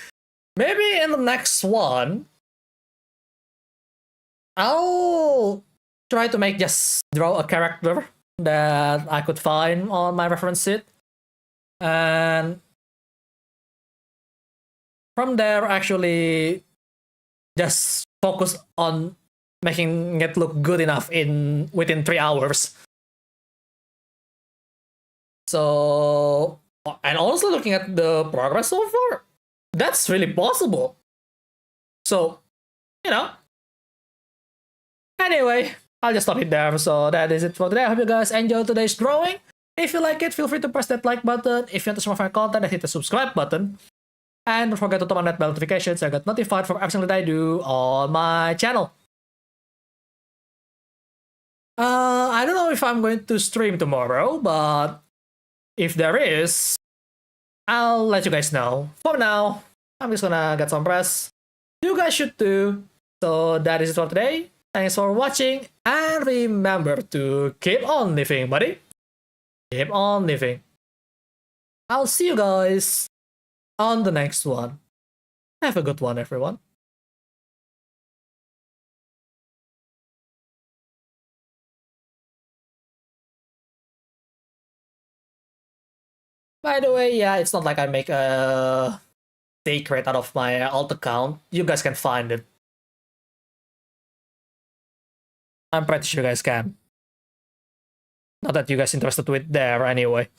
[SPEAKER 1] Maybe in the next one, I'll try to draw a character that I could find on my reference sheet. And from there, actually just focus on making it look good enough within 3 hours. So, and also looking at the progress so far, that's really possible. So, you know. Anyway, I'll just stop it there. So that is it for today. I hope you guys enjoyed today's drawing. If you like it, feel free to press that like button. If you want to see more fun content, then hit the subscribe button. And don't forget to turn on that bell notification so I get notified for everything that I do on my channel. I don't know if I'm going to stream tomorrow, but if there is, I'll let you guys know. For now, I'm just gonna get some rest. You guys should too. So that is it for today. Thanks for watching, and remember to keep on living, buddy. Keep on living. I'll see you guys on the next one. Have a good one, everyone. By the way, yeah, it's not like I make a secret out of my alt account. You guys can find it. I'm pretty sure you guys can. Not that you guys interested with there anyway.